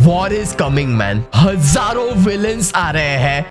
War is coming man, हजारों villains आ रहे हैं।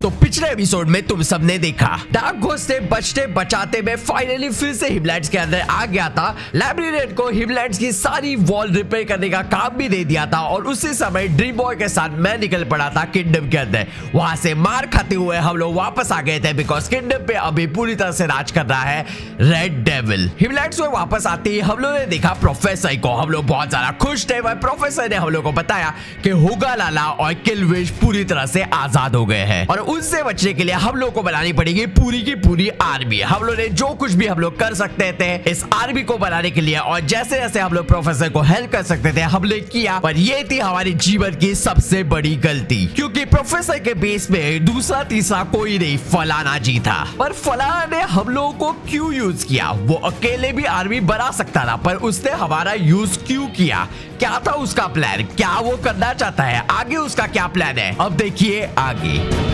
तो पिछले एपिसोड में तुम सबने देखा डार्क घोस्ट से बचते बचाते मैं फाइनली फिर से हिमलैंड्स के अंदर आ गया था। लाइब्रेरियन को हिमलैंड्स की सारी वॉल रिपेयर करने का काम भी दे दिया था और उसी समय ड्रीम बॉय के साथ मैं निकल पड़ा था किंगडम के अंदर। वहां से मार खाते हुए हम लोग वापस आ गए थे बिकॉज किंगडम पे अभी पूरी तरह से राज कर रहा है रेड डेविल। हिमलैंड्स में वापस आते ही हम लोगों ने देखा प्रोफेसर को। हम लोग बहुत ज्यादा खुश थे। वह प्रोफेसर ने हम लोग को बताया कि हुगा लाला और किलविश पूरी तरह से आजाद हो गए हैं और उससे बचने के लिए हम लोग को बनानी पड़ेगी पूरी की पूरी आर्मी। हम लोग ने जो कुछ भी हम लोग कर सकते थे इस आर्मी को बनाने के लिए और जैसे जैसे हम लोग प्रोफेसर को हेल्प कर सकते थे हमने किया। पर ये थी हमारे जीवन की सबसे बड़ी गलती क्योंकि प्रोफेसर के बेस में दूसरा तीसरा कोई नहीं फलाना जी था। पर फलाना ने हम लोगों को क्यों यूज किया? वो अकेले भी आर्मी बना सकता था पर उसने हमारा यूज क्यों किया? क्या था उसका प्लान? क्या वो करना चाहता है? आगे उसका क्या प्लान है अब देखिए आगे।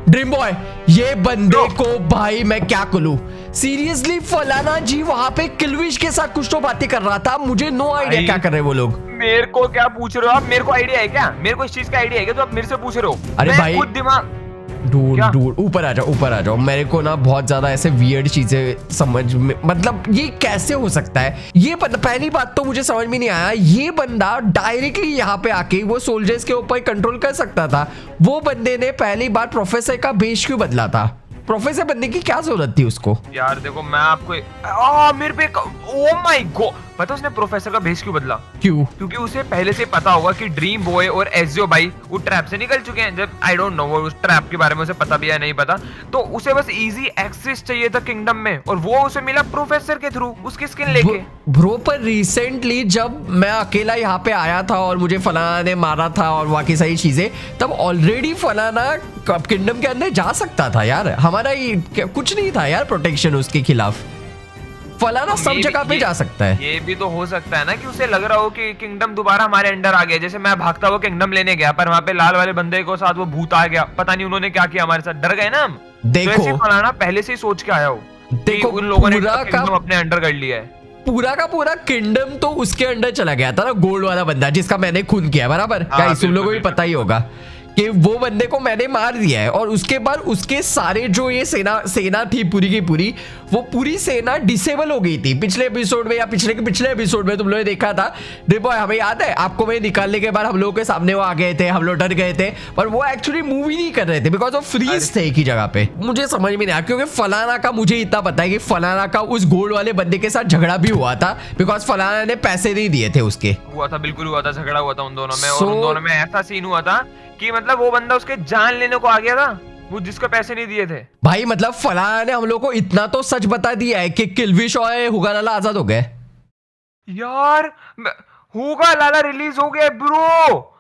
ड्रीम बॉय ये बंदे को भाई मैं क्या करूं? सीरियसली फलाना जी वहां पे किलविश के साथ कुछ तो बातें कर रहा था। मुझे नो आइडिया क्या कर रहे हैं वो लोग। मेरे को क्या पूछ रहे हो आप? मेरे को आइडिया है क्या? मेरे को इस चीज का आइडिया है क्या? तो आप मेरे से पूछ रहे हो? अरे भाई खुद दिमाग दूर ऊपर आ जाओ। मेरे को ना बहुत ज्यादा ऐसे वियर्ड चीजें समझ में, मतलब ये कैसे हो सकता है? ये पहली बात तो मुझे समझ में नहीं आया। ये बंदा डायरेक्टली यहाँ पे आके वो सोल्जर्स के ऊपर कंट्रोल कर सकता था। वो बंदे ने पहली बार प्रोफेसर का भेष क्यों बदला था? प्रोफेसर बनने की क्या जरूरत थी उसको? यार देखो मैं आपको मेरे पे ओ माय गॉड पता उसने प्रोफेसर का भेष क्यों बदला? क्यों? क्योंकि उसे पहले से पता होगा कि ड्रीम बॉय और एजियो भाई वो ट्रैप से निकल चुके हैं। जब आई डोंट नो वो उस ट्रैप के बारे में उसे पता भी या नहीं पता, तो उसे बस इजी एक्सेस चाहिए था किंगडम में और वो उसे मिला प्रोफेसर के थ्रू उसकी स्किन लेके। ब्रो पर रिसेंटली जब मैं अकेला यहाँ पे आया था और मुझे फलाना ने मारा था और बाकी सारी चीजें, तब ऑलरेडी फलाना किंगडम के अंदर जा सकता था यार। हमारा कुछ नहीं था यार प्रोटेक्शन उसके खिलाफ। फलाना सब जगह पे जा सकता है। ये भी तो हो सकता है ना कि उसे लग रहा हो कि किंगडम दोबारा हमारे अंडर आ गया। जैसे मैं भागता हुआ किंगडम लेने गया पर वहाँ पे लाल वाले बंदे को साथ वो भूत आ गया। पता नहीं उन्होंने क्या किया हमारे साथ, डर गए ना हम। देखो तो फलाना पहले से ही सोच के आया हो। देखो उन लोगों ने किंगडम अपने अंडर कर लिया है। पूरा का पूरा किंगडम तो उसके अंडर चला गया था ना, गोल्ड वाला बंदा जिसका मैंने खून किया बराबर। गाइस तुम लोगों को भी पता ही होगा कि वो बंदे को मैंने मार दिया है और उसके बाद उसके सारे जो ये सेना थी पूरी की पूरी, वो पूरी सेना डिसेबल हो गई थी। पिछले एपिसोड में या पिछले एपिसोड में तुम लोगों ने देखा था देखो, हमें याद है आपको, मैं निकालने के बाद हम लोगों के सामने वो आ गए थे, हम लोग डर गए थे पर वो एक्चुअली मूव ही नहीं कर रहे थे बिकॉज वो फ्रीज थे एक ही जगह पे। मुझे समझ में नहीं आया क्योंकि फलाना का मुझे इतना पता है कि फलाना का उस गोल्ड वाले बंदे के साथ झगड़ा भी हुआ था बिकॉज फलाना ने पैसे नहीं दिए थे उसके। हुआ था, बिल्कुल हुआ था, झगड़ा हुआ था उन दोनों में। और उन दोनों में ऐसा सीन हुआ था कि मतलब वो बंदा उसके जान लेने को आ गया था, वो जिसको पैसे नहीं दिए थे। भाई मतलब फलाना ने हम लोग को इतना तो सच बता दिया है कि किलविश और हुगा लाला आजाद हो गए। यार हुगा लाला रिलीज हो गया ब्रो।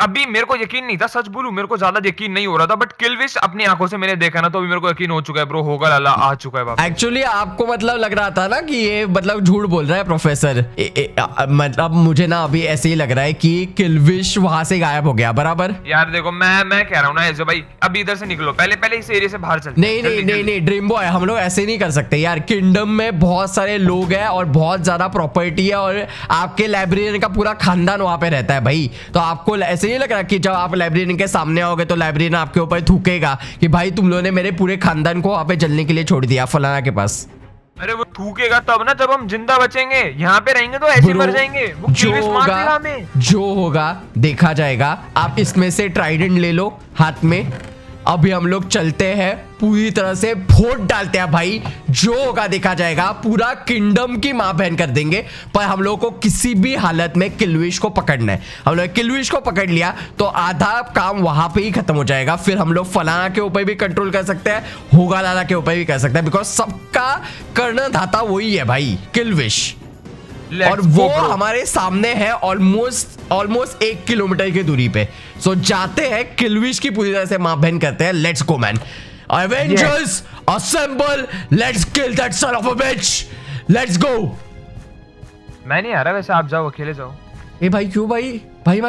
अभी मेरे को यकीन नहीं था, सच बोलूं मेरे को ज्यादा यकीन नहीं हो रहा था, बट किलविश अपनी आंखों से मैंने देखा ना तो अभी मेरे को यकीन हो चुका है ब्रो, हुगा लाला आ चुका है वापस। एक्चुअली आपको मतलब लग रहा था ना कि ये मतलब झूठ बोल रहा है प्रोफेसर। मतलब मुझे ना अभी ऐसे ही लग रहा है कि किलविश वहां से गायब हो गया बराबर। यार देखो मैं कह रहा हूँ ना ऐसे भाई, अभी इधर से निकलो, पहले इस एरिया से बाहर चलते। नहीं ड्रीम बॉय हम लोग ऐसे नहीं कर सकते यार। किंगडम में बहुत सारे लोग हैं और बहुत ज्यादा प्रॉपर्टी है और आपके लाइब्रेरियन का पूरा खानदान वहां पे रहता है भाई। तो आपको ऐसे नहीं लग रहा कि जब आप लाइब्रेरियन के सामने आओगे तो लाइब्रेरियन आपके ऊपर थूकेगा कि भाई तुम लोगों ने मेरे पूरे खानदान को वहां पे जलने के लिए छोड़ दिया फलाना के पास? अरे वो थूकेगा तब ना जब हम जिंदा बचेंगे, यहाँ पे रहेंगे तो ऐसे मर जाएंगे। वो जो होगा देखा जाएगा। आप इसमें से ट्राइडेंट ले लो हाथ में, अभी हम लोग चलते हैं, पूरी तरह से वोट डालते हैं भाई, जो होगा देखा जाएगा। पूरा किंगडम की मां बहन कर देंगे पर हम लोग को किसी भी हालत में किलविश को पकड़ना है। हम लोग किलविश को पकड़ लिया तो आधा काम वहां पे ही खत्म हो जाएगा। फिर हम लोग फलाना के ऊपर भी कंट्रोल कर सकते हैं, हुगा लाला के ऊपर भी कर सकते हैं बिकॉज सबका कर्णधाता वही है भाई, किलविश। और वो हमारे सामने है ऑलमोस्ट 1 किलोमीटर की दूरी पे। सो जाते हैं, किलविश की पूरी तरह से मां बहन करते हैं। Let's go man, avengers assemble, let's kill that son of a bitch, let's go. मैं नहीं आ रहा वैसे, आप जाओ, अकेले जाओ। ए भाई क्यों भाई? भाई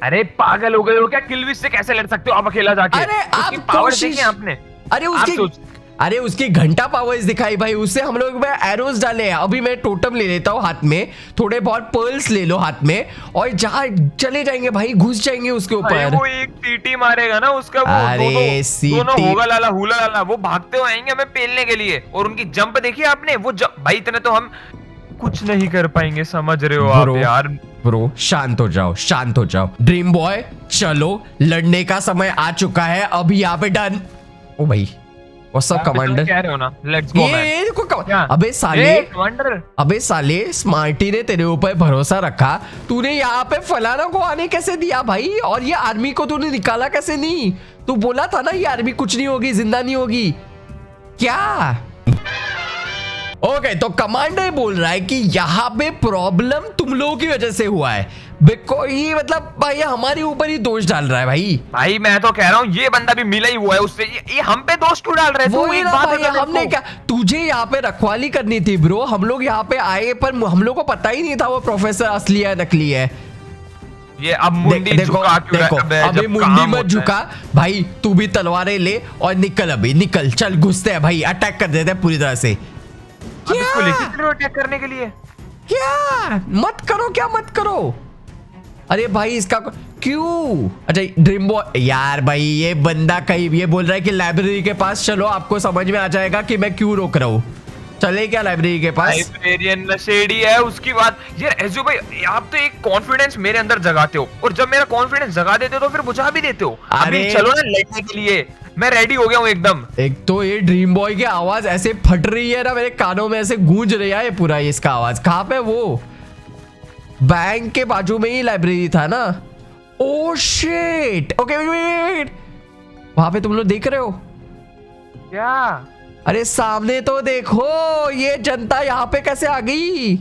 अरे पागल हो गए हो क्या? किलविश से कैसे लड़ सकते हो आप अकेला जाके? अरे आप पावर देखिए आपने। अरे उसकी अरे उसकी घंटा पावर्स दिखाई भाई, उससे हम लोग में एरोस डाले हैं। अभी मैं टोटम ले लेता हूँ हाथ में, थोड़े बहुत पर्ल्स ले लो हाथ में, और जहाँ चले जाएंगे भाई, घुस जाएंगे उसके ऊपर। वो एक सीटी मारेगा ना उसका, वो अरे दोनों होगा लाला हुला लाला, वो भागते हुए आएंगे हमें पेलने के लिए। और उनकी जंप देखी आपने, वो भाई इतने तो हम कुछ नहीं कर पाएंगे, समझ रहे हो आप यार। ब्रो शांत हो जाओ, शांत हो जाओ। ड्रीम बॉय चलो, लड़ने का समय आ चुका है अभी यहाँ पे। डन। ओ भाई व्हाट्स अप कमांडर, कह रहे हो ना, लेट्स गो मैन। ये देखो अबे साले, कमांडर, अबे साले, स्मार्टी ने तेरे ऊपर भरोसा रखा, तूने यहाँ पे फलाना को आने कैसे दिया भाई? और ये आर्मी को तूने निकाला कैसे नहीं? तू बोला था ना ये आर्मी कुछ नहीं होगी, जिंदा नहीं होगी क्या? ओके तो कमांडर बोल रहा है कि यहाँ पे प्रॉब्लम तुम लोगों की वजह से हुआ है। बिकॉज ये मतलब भाई हमारे ऊपर ही दोष डाल रहा है भाई। मैं तो कह रहा हूँ ये बंदा भी मिला ही हुआ है उससे, ये हम पे दोष क्यों डाल रहे हैं? वो एक बात भाई, हमने क्या, तुझे यहाँ पे रखवाली करनी थी ब्रो। हम लोग यहाँ पे आए पर हम लोग को पता ही नहीं था वो प्रोफेसर असली है नकली है। ये अब मुंडी झुका क्यों रहा है? अभी मुंडी मत झुका भाई, तू भी तलवारें ले और निकल, अभी निकल, चल घुसते हैं भाई, अटैक कर देते हैं पूरी तरह से। इसको लेके चल रहे हो अटैक करने के लिए? क्या मत करो, क्या मत करो? अरे भाई इसका क्यों? अच्छा ड्रीम बॉय यार भाई, ये बंदा कहीं ये बोल रहा है कि लाइब्रेरी के पास चलो, आपको समझ में आ जाएगा कि मैं क्यों रोक रहा हूँ। चले क्या लाइब्रेरी के पास? लाइब्रेरियन नशेड़ी है उसकी बात। यार एजो भाई आप तो एक कॉन्फिडेंस मेरे अंदर जगाते हो, और जब मेरा कॉन्फिडेंस जगा देते हो तो फिर बुझा भी देते हो। अभी चलो ना लड़ने के लिए, मैं रेडी हो गया हूँ एकदम। एक तो ये ड्रीम बॉय की आवाज ऐसे फट रही है ना मेरे कानों में, ऐसे गूंज रहा है पूरा इसका आवाज। कहाँ पे? वो बैंक के बाजू में ही लाइब्रेरी था ना। ओ शिट, ओके वेट, वहां पे तुम लोग देख रहे हो क्या? अरे सामने तो देखो, ये जनता यहाँ पे कैसे आ गई?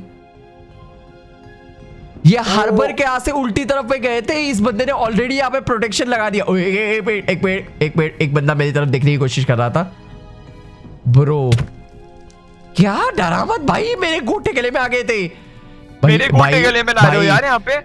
ये हार्बर के यहाँ से उल्टी तरफ पे गए थे, इस बंदे ने ऑलरेडी यहाँ पे प्रोटेक्शन लगा दिया। एक बंदा मेरी तरफ देखने की कोशिश कर रहा था। ब्रो क्या डरा मत भाई, मेरे गोटे गले में आ गए थे। मेरे गोटे गले में ला रहे हो यार यहाँ पे?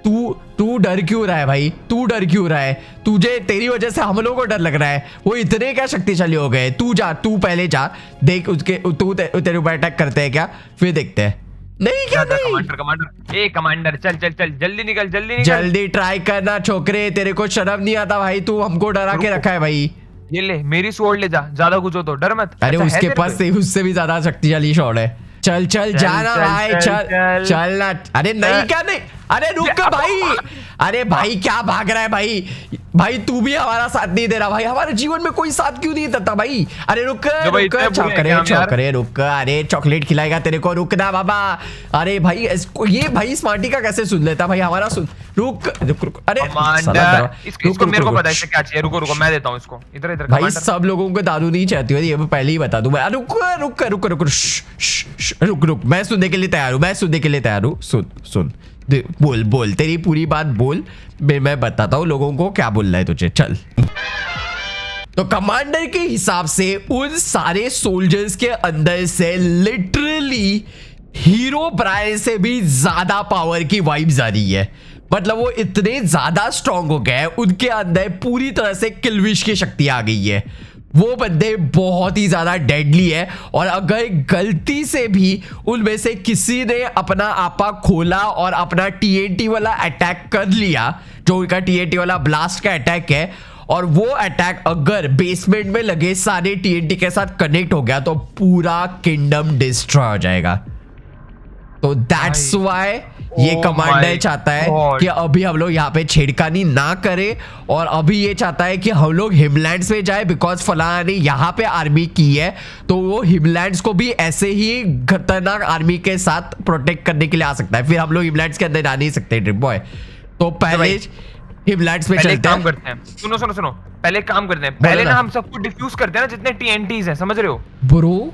तू डर क्यों रहा है भाई? तू डर क्यों रहा है? तुझे तेरी वजह से हम लोगों को डर लग रहा है। वो इतने क्या शक्तिशाली हो गए? तू जा, तू पहले जा, देख उसके तेरे ऊपर अटैक करते हैं क्या, फिर देखते हैं। नहीं क्या नहीं? कमांडर कमांडर चल चल चल, जल्दी निकल, जल्दी निकल, जल्दी ट्राई करना छोकरे, तेरे को शर्म नहीं आता भाई? तू हमको डरा के रखा है भाई। ये ले मेरी स्वॉर्ड ले जा, ज्यादा कुछ हो तो डर मत। अरे उसके पास से उससे भी ज्यादा शक्तिशाली शॉट है। चल चल जाना भाई, चल चल ना। अरे नहीं क्या नहीं, अरे रुक भाई, अरे भाई क्या भाग रहा है भाई? भाई तू भी हमारा साथ नहीं दे रहा भाई, हमारे जीवन में कोई साथ क्यों नहीं देता भाई? अरे रुक रुक, चौकरे रुक, अरे चॉकलेट खिलाएगा तेरे को, रुक ना बाबा। अरे भाई इसको, ये भाई स्मार्टी का कैसे सुन लेता भाई हमारा? सुन, रुक रुक रुक, अरे इसको मेरे को पता है क्या चाहिए, रुको रुको मैं देता हूँ इसको, इधर इधर। भाई सब लोगों को दारू नहीं चाहती हो, ये मैं पहले ही बता दूं। रुक रुक रुक रुक रुक रुक, मैं सुनने के लिए तैयार हूँ, मैं सुनने के लिए तैयार हूँ। सुन सुन, बोल बोल, तेरी पूरी बात बोल, मैं बताता हूँ लोगों को क्या बोलना है तुझे। चल। तो कमांडर के हिसाब से उन सारे सोल्जर्स के अंदर से लिटरली हीरो ब्रायन से भी ज्यादा पावर की वाइब्स आ रही है। मतलब वो इतने ज्यादा स्ट्रांग हो गए, उनके अंदर पूरी तरह से किलविश की शक्ति आ गई है। वो बंदे बहुत ही ज्यादा डेडली है, और अगर गलती से भी उनमें से किसी ने अपना आपा खोला और अपना TNT वाला अटैक कर लिया, जो उनका TNT वाला ब्लास्ट का अटैक है, और वो अटैक अगर बेसमेंट में लगे सारे TNT के साथ कनेक्ट हो गया तो पूरा किंगडम डिस्ट्रॉय हो जाएगा। तो दैट्स व्हाई ये कमांडर चाहता है कि अभी हम लोग यहाँ पे छेड़खानी ना करें, और अभी ये चाहता है कि हम लोग हिमलैंड्स में जाए, बिकॉज फलाना ने यहाँ पे आर्मी की है, तो वो हिमलैंड्स को भी ऐसे ही खतरनाक आर्मी के साथ प्रोटेक्ट करने के लिए आ सकता है। फिर हम लोग हिमलैंड्स के अंदर जा नहीं सकते ड्रीम बॉय, तो पहले हिमलैंड्स में चलते हैं। करते हैं, सुनो सुनो सुनो, पहले काम करते हैं, पहले ना हम सबको डिफ्यूज करते हैं ना जितने TNTs हैं, समझ रहे हो ब्रो?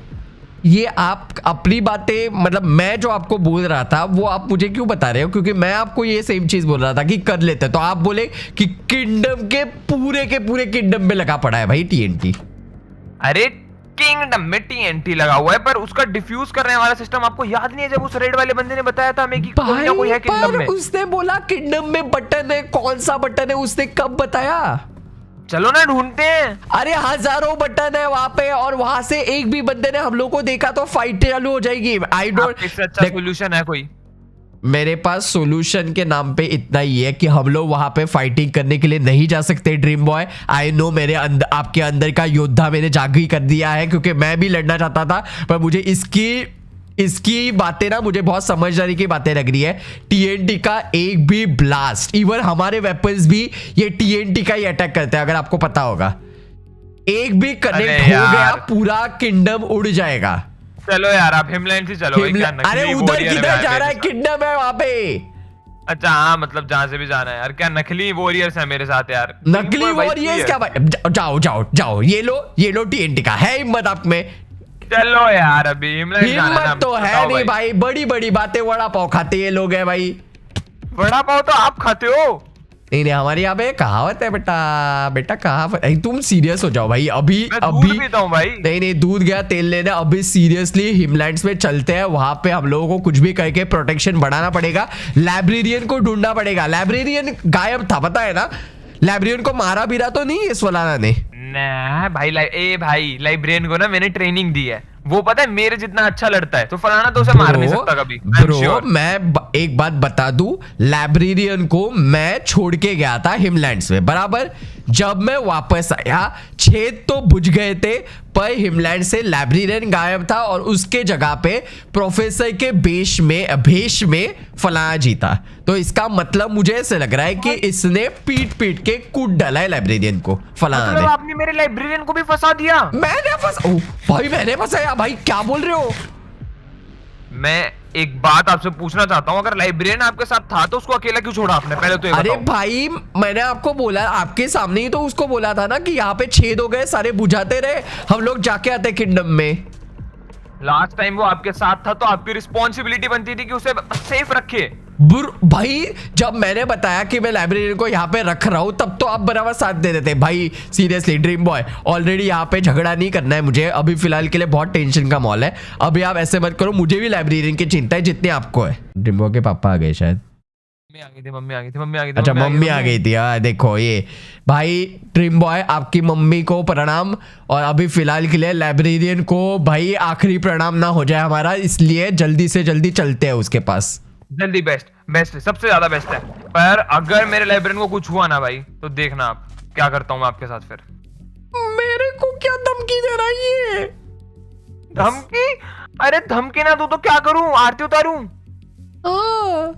ये आप अपनी बातें, मतलब मैं जो आपको बोल रहा था वो आप मुझे क्यों बता रहे हो? क्योंकि मैं आपको ये सेम चीज बोल रहा था कि कर लेते, तो आप बोले कि किंगडम के पूरे किंगडम में लगा पड़ा है भाई TNT। अरे किंगडम में TNT लगा हुआ है, पर उसका डिफ्यूज करने वाला सिस्टम आपको याद नहीं है? जब उस रेड वाले बंदे ने बताया था हमें कि कोई ना कोई है किंगडम में। उसने बोला किंगडम में बटन है, कौन सा बटन है उसने कब बताया? चलो ना ढूंढते हैं। अरे हजारों बटन है वहां पे, और वहां से एक भी बंदे ने हम लोग को देखा तो फाइट चालू हो जाएगी। आई डोंट, इससे अच्छा सोल्यूशन है कोई? मेरे पास सॉल्यूशन के नाम पे इतना ही है कि हम लोग वहां पे फाइटिंग करने के लिए नहीं जा सकते ड्रीम बॉय। आई नो मेरे अंदर, आपके अंदर का योद्धा मैंने जागी कर दिया है, क्योंकि मैं भी लड़ना चाहता था, पर मुझे इसकी बातें ना मुझे बहुत समझदारी की बातें लग रही है। टीएनटी का एक भी ब्लास्ट, इवन हमारे वेपन्स भी ये टीएनटी का ही अटैक करते हैं, अगर आपको पता होगा। एक भी कनेक्ट हो गया पूरा किंगडम उड़ जाएगा। चलो यार आप हिमलैंड से चलो भाई, क्या नकली अरे उधर warrior किधर जा मेरे रहा है? साथ। किंगडम है वहां पे। अच्छा हाँ, मतलब जहाँ से भी जाना है यार, क्या नकली वॉरियर्स है मेरे साथ यार। नकली भाई वॉरियर्स है। क्या भाई? जाओ जाओ जाओ, ये लो टीएनटी का है हिम्मत आप में। चलो यार अभी हिमलैंड जाना है ना, हिम्मत तो है बताओ नहीं भाई, बड़ी बड़ी बातें, वड़ा पाव खाते ये लोग है भाई। वड़ा पाव तो आप खाते हो। नहीं हमारे यहाँ पे कहावत है बेटा कहावत। तुम सीरियस हो जाओ भाई अभी। मैं अभी दूध पीता हूँ भाई। नहीं दूध गया तेल लेने। अभी सीरियसली हिमलैंड्स में चलते हैं, वहां पे हम लोगों को कुछ भी करके प्रोटेक्शन बढ़ाना पड़ेगा। लाइब्रेरियन को ढूंढना पड़ेगा। लाइब्रेरियन गायब था, पता है ना? लाइब्रेरियन को मारा भी रहा तो नहीं इस फलाना ने। ना भाई भाई लाइब्रेरियन को ना मैंने ट्रेनिंग दी है, वो पता है मेरे जितना अच्छा लड़ता है, तो फलाना तो उसे मार नहीं सकता कभी। ब्रो मैं एक बात बता दूं, लाइब्रेरियन को मैं छोड़ के गया था हिमलैंड्स में, बराबर। जब मैं वापस आया छेद तो बुझ गए थे, पर हिमलैंड से लाइब्रेरियन गायब था, और उसके जगह पे प्रोफेसर के भेष में फलाना जीता। तो इसका मतलब मुझे ऐसे लग रहा है कि इसने पीट के कूट डाला है लाइब्रेरियन को, फलाना मतलब ने। आपने मेरे लाइब्रेरियन को भी फंसा दिया? मैंने फंसाया भाई, क्या बोल रहे हो? मैं एक बात आपसे पूछना चाहता हूँ, अगर लाइब्रेरियन आपके साथ था तो उसको अकेला क्यों छोड़ा आपने? पहले तो ये अरे बताओ। भाई मैंने आपको बोला, आपके सामने ही तो उसको बोला था ना कि यहाँ पे छेद हो गए, सारे बुझाते रहे, हम लोग जाके आते किंगडम में। लास्ट टाइम वो आपके साथ था तो आपकी रिस्पॉन्सिबिलिटी बनती थी कि उसे सेफ रखे। भाई जब मैंने बताया कि मैं लाइब्रेरियन को यहाँ पे रख रहा हूँ, तब तो आप बराबर साथ दे देते भाई। सीरियसली ड्रीम बॉय, ऑलरेडी यहाँ पे झगड़ा नहीं करना है मुझे, अभी फिलहाल के लिए बहुत टेंशन का माहौल है। अभी आप ऐसे मत करो, मुझे भी लाइब्रेरियन की चिंता है जितनी आपको है। ड्रीम बॉय के पापा आ गए शायद। मम्मी आ गई थी। अच्छा मम्मी आ गई थी। देखो ये भाई ड्रीम बॉय, आपकी मम्मी को प्रणाम, और अभी फिलहाल के लिए लाइब्रेरियन को भाई आखिरी प्रणाम ना हो जाए हमारा, इसलिए जल्दी से जल्दी चलते हैं उसके पास। जल्दी बेस्ट सबसे ज्यादा बेस्ट है। पर अगर मेरे लाइब्रेरियन को कुछ हुआ ना भाई, तो देखना आप क्या करता हूँ मैं आपके साथ फिर। मेरे को क्या धमकी दे रहा है ये? धमकी? अरे धमकी ना दूं तो क्या करूं? आरती उतारूं?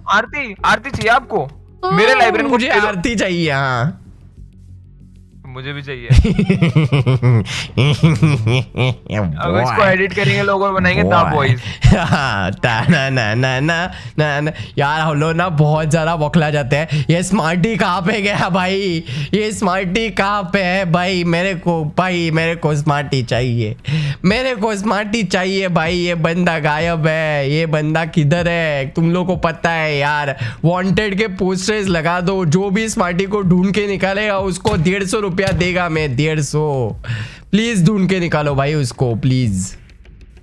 आरती चाहिए आपको? मेरे लाइब्रेरियन को मुझे आरती चाहिए। हाँ मुझे भी चाहिए। अब इसको एडिट करेंगे, लोगों बनाएंगे तब वॉइस। ना यार हम लोग ना बहुत ज्यादा बौखला जाते हैं। ये स्मार्टी कहाँ पे गया भाई? ये स्मार्टी कहाँ पे है भाई? मेरे को स्मार्टी चाहिए, भाई। ये बंदा गायब है, ये बंदा किधर है? तुम लोग को पता है यार, वांटेड के पोस्टर्स लगा दो, जो भी स्मार्टी को ढूंढ के निकालेगा उसको 150 रुपया देगा। मैं 150 प्लीज ढूंढ के निकालो भाई उसको, प्लीज।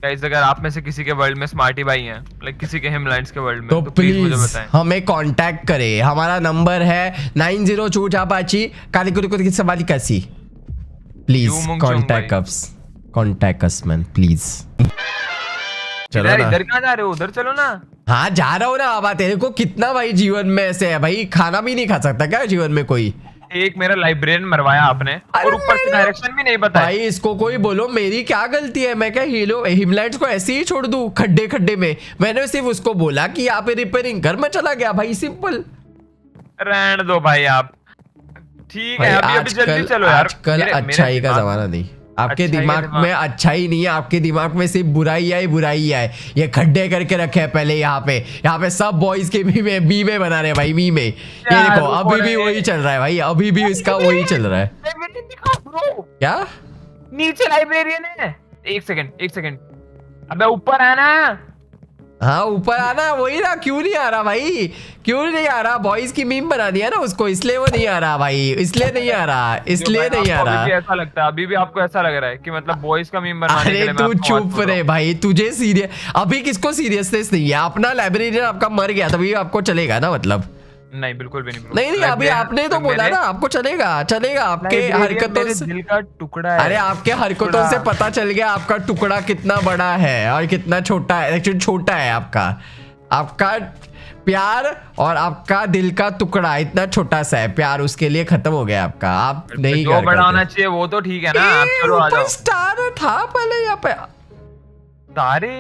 गाइस अगर आप में से किसी के वर्ल्ड में स्मार्टी भाई हैं, लाइक किसी के हिमलैंड्स के वर्ल्ड में, तो प्लीज मुझे प्लीज बताएं। हमें कांटेक्ट करें। हमारा नंबर है 90 चूचापाची कालीकुरी please contact us man, please. चलो ना, इधर कहाँ जा रहे हो? उधर चलो ना। हाँ जा रहा हूँ ना। अब तेरे को कितना भाई जीवन में ऐसे है भाई, खाना भी नहीं खा सकता क्या जीवन में कोई? एक मेरा लाइब्रेरियन मरवाया आपने, और ऊपर से डायरेक्शन भी नहीं बताया। भाई इसको कोई बोलो, मेरी क्या गलती है? मैं क्या हिमलैंड्स को ऐसे ही छोड़ दूं खड्डे में? मैंने सिर्फ उसको बोला कि यहाँ पे रिपेयरिंग कर, मैं चला गया भाई, सिंपल। रहने दो भाई आप, ठीक है अभी जल्दी चलो यार। आजकल अच्छाई का जमाना नहीं, आपके दिमाग में अच्छाई नहीं है, आपके दिमाग में सिर्फ बुराई है। ये खड्डे करके रखे हैं पहले यहाँ पे सब बॉयज के बी में बना रहे हैं भाई, बी में। ये देखो अभी भी वही चल रहा है भाई, अभी भी इसका वही चल रहा है। क्या नीचे लाइब्रेरियन है? एक सेकंड अबे ऊपर आना। हाँ ऊपर आना, वही ना। क्यों नहीं आ रहा भाई? क्यों नहीं आ रहा? बॉयज की मीम बना दिया ना उसको, इसलिए वो नहीं आ रहा भाई, इसलिए नहीं आ रहा। ऐसा लगता है अभी भी आपको ऐसा लग रहा है कि मतलब बॉयज का मीम बनाने के लिए। अरे तू चुप रहे भाई, तुझे सीरियस अभी किसको सीरियसनेस नहीं है? अपना लाइब्रेरियन आपका मर गया तभी आपको चलेगा ना, मतलब। नहीं बिल्कुल भी नहीं bro। नहीं नहीं, अभी लाइब्रेरियन आपने तो बोला मेरे- ना आपको चलेगा, चलेगा आपके लाइब्रेरियन हरकतों मेरे से। दिल का टुकड़ा है। अरे आपके हरकतों टुकड़ा। से पता चल गया आपका टुकड़ा कितना बड़ा है और कितना छोटा है। एक्चुअली छोटा है आपका प्यार, और आपका दिल का टुकड़ा इतना छोटा सा है। प्यार उसके लिए खत्म हो गया आपका। आप नहीं जो कर बड़ा होना पाते। चाहिए वो तो ठीक है ना। आप चलो आ जाओ। स्टार था पहले यहाँ पे, तारे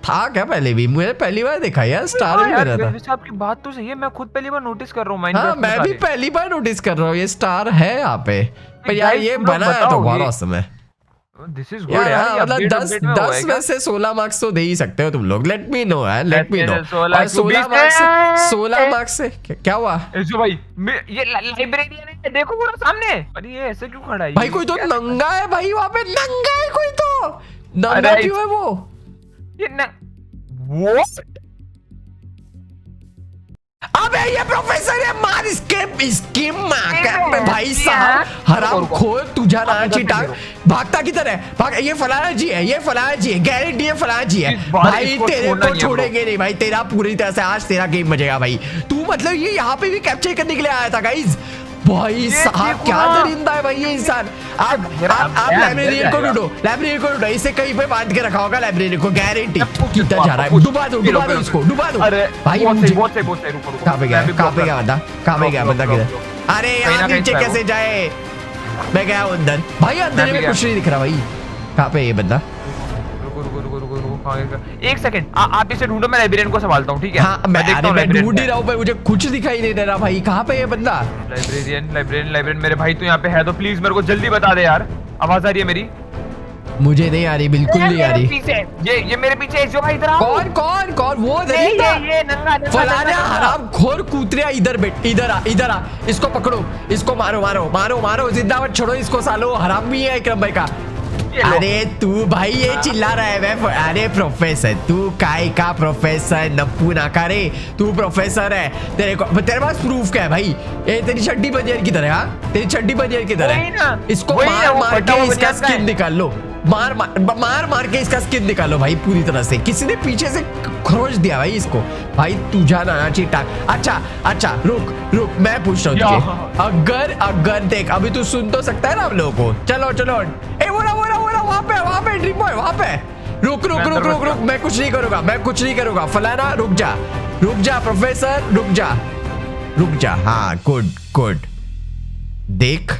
था क्या पहले भी? मुझे पहली बार देखा यार, स्टार हाँ भी यार, बना था। वैसे आपकी बात तो सही है। मैं खुद पहली बार नोटिस कर रहा हूँ हाँ माइनक्राफ्ट में मैं भी तारे। पहली बार नोटिस कर रहा हूँ ये स्टार है यहाँ पे। पर यार guys, ये तुम लोग बना है तो बताओ बहुत ये- औसम है दिस इज गुड यार। यार। हाँ, ये मतलब update 10 update में हुआ है 10 क्या? में से 16 मार्क्स तो दे ही सकते हो तुम लोग। लेट मी नो यार, लेट मी नो। 16 और 16 मार्क्स, 16 ए- मार्क्स से क्या हुआ जो भाई ये लाइब्रेरियन है, देखो पूरा सामने। अरे ये ऐसे क्यों खड़ा है? भाई? कोई तो नंगा है भाई वहाँ पे, नंगा है कोई तो। नंगा अरे क्यों है वो? ये न वो अबे ये प्रोफेसर है, मार इसके माँ का अरे भाई साहब। यार। हराम रुको, खोर तुझा ना आप उधर चिटा। देखो। भागता किधर है? भाग, ये फलाना जी है, ये फलाना जी है, गारंटी है फलाना जी है। इस बार भाई इसको तेरे छोड़ना को नहीं है छोड़ेंगे नहीं भाई। तेरा पूरी तरह से आज तेरा गेम बजेगा भाई। तू मतलब ये यहाँ पे भी कैप्चर करने के लिए आया था गाइस। भाई साहब देखो क्या ना। दरिंदा है भाई ये इंसान। आप यार, लाइब्रेरियन को यार, ढूंढो, लाइब्रेरियन को ढूंढो। इसे कहीं पे बांध के रखा होगा लाइब्रेरियन को, गारंटी। पूछ कितना जा रहा है? पूछ। डुबा दो इसको, डुबा दो। अरे भाई बहुत मुझे सही बहुत सही रुको रुको। कहाँ पे गया? मैं भी कहाँ पे block गया कर- बंदा? कहाँ पे गया block, बंदा? block, किधर? block। अरे कहीं ना यार कहीं नीचे पे है कैसे जाए? मैं गया अंदर भाई, अंदर मैं भी में कुछ नहीं दिख रहा भाई। कहाँ पे ये बंदा? रुको कहाँ गया? एक सेकंड आप इसे ढूंढो। मैं लाइब्रेरियन को संभालता हूँ, ठीक है? हाँ मैं देखता अरे हूँ मैं लाइब्रेरियन ढूंढ ही है। रहा हूँ, पर मुझे कुछ दिखाई नहीं दे रहा भाई। कहाँ पे ये बंदा? लाइब्रेरियन मेरे भाई तो यहाँ पे है तो प्लीज मेरे को जल्दी बता दे यार। आवाज आ रही है मेरी? मुझे नहीं आ रही, बिल्कुल नहीं आ रही। पीछे ये मेरे पीछे जो भाई इधर आओ। कौन कौन कौन? वो ये दरिंदा नंगा फलाना हराम खोर कूतरिया। इधर बैठ, इधर आ, इसको पकड़ो, इसको मारो, जिंदा मत छोड़ो इसको सालो। हराम भी है विक्रम भाई का। अरे तू भाई ये चिल्ला रहा है मैं। अरे प्रोफेसर तू काय का प्रोफेसर? नप्पू नाका रे, तू प्रोफेसर है। तेरे पास प्रूफ क्या है भाई? ये तेरी चड्डी बंजेर की तरह। हाँ तेरी चड्डी बंजेर की वही ना, तरह। इसको वही ना, वो मार फटा के हुआ इसका बनियान का स्किन है। निकाल लो। मार के इसका स्किन निकालो भाई पूरी तरह से। किसी ने पीछे से खरोच दिया भाई इसको। भाई तुझा नाना चीटा। अच्छा रुक मैं पूछ रहा हूँ तुझे। अगर देख अभी तू सुन तो सकता है ना हम लोगों को। चलो ए बोला वहाँ पे ड्रीम बॉय वहाँ पे। रुक मैं कुछ नहीं करूंगा फलाना। रुक जा प्रोफेसर, रुक जा। हाँ गुड। देख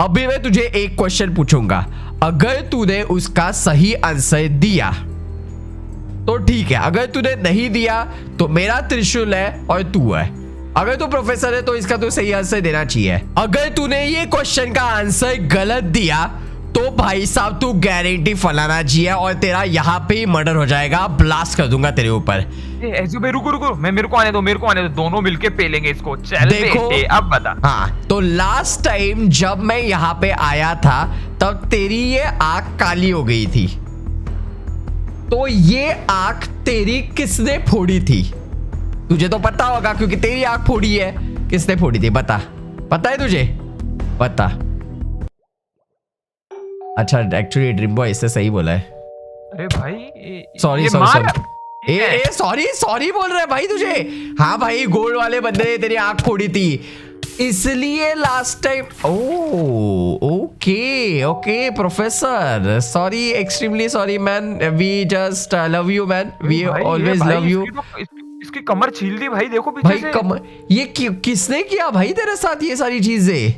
अभी मैं तुझे एक क्वेश्चन पूछूंगा। अगर तूने उसका सही आंसर दिया तो ठीक है, अगर तूने नहीं दिया तो मेरा त्रिशूल है और तू है। अगर तू प्रोफेसर है तो इसका तो सही आंसर देना चाहिए। अगर तूने ये क्वेश्चन का आंसर गलत दिया तो भाई साहब तू गारंटी फलाना जी है और तेरा यहाँ पे ही मर्डर हो जाएगा। ब्लास्ट कर दूंगा तेरे ऊपर। ऐसे भाई रुको मेरे को आने दो। दोनों मिलके पेलेंगे इसको। चल देखो बेटे अब बता। हाँ तो लास्ट टाइम जब मैं यहाँ पे आया था तब तेरी ये आंख काली हो गई थी। तो ये आंख तेरी किसने फोड़ी थी? तुझे तो पता होगा क्योंकि तेरी आंख फोड़ी है। किसने फोड़ी थी पता है तुझे? बता। अच्छा एक्चुअली ड्रीम बॉय इससे सही बोला है। अरे भाई सॉरी बोल रहा है भाई तुझे। हाँ भाई गोल्ड वाले बंदे ने तेरी आंख फोड़ी थी इसलिए last time. Okay professor, sorry, extremely sorry man. We just love you man, we always love you. इसकी कमर छील दी भाई, देखो पीछे भाई से। कमर ये किसने किया भाई तेरे साथ ये सारी चीजें?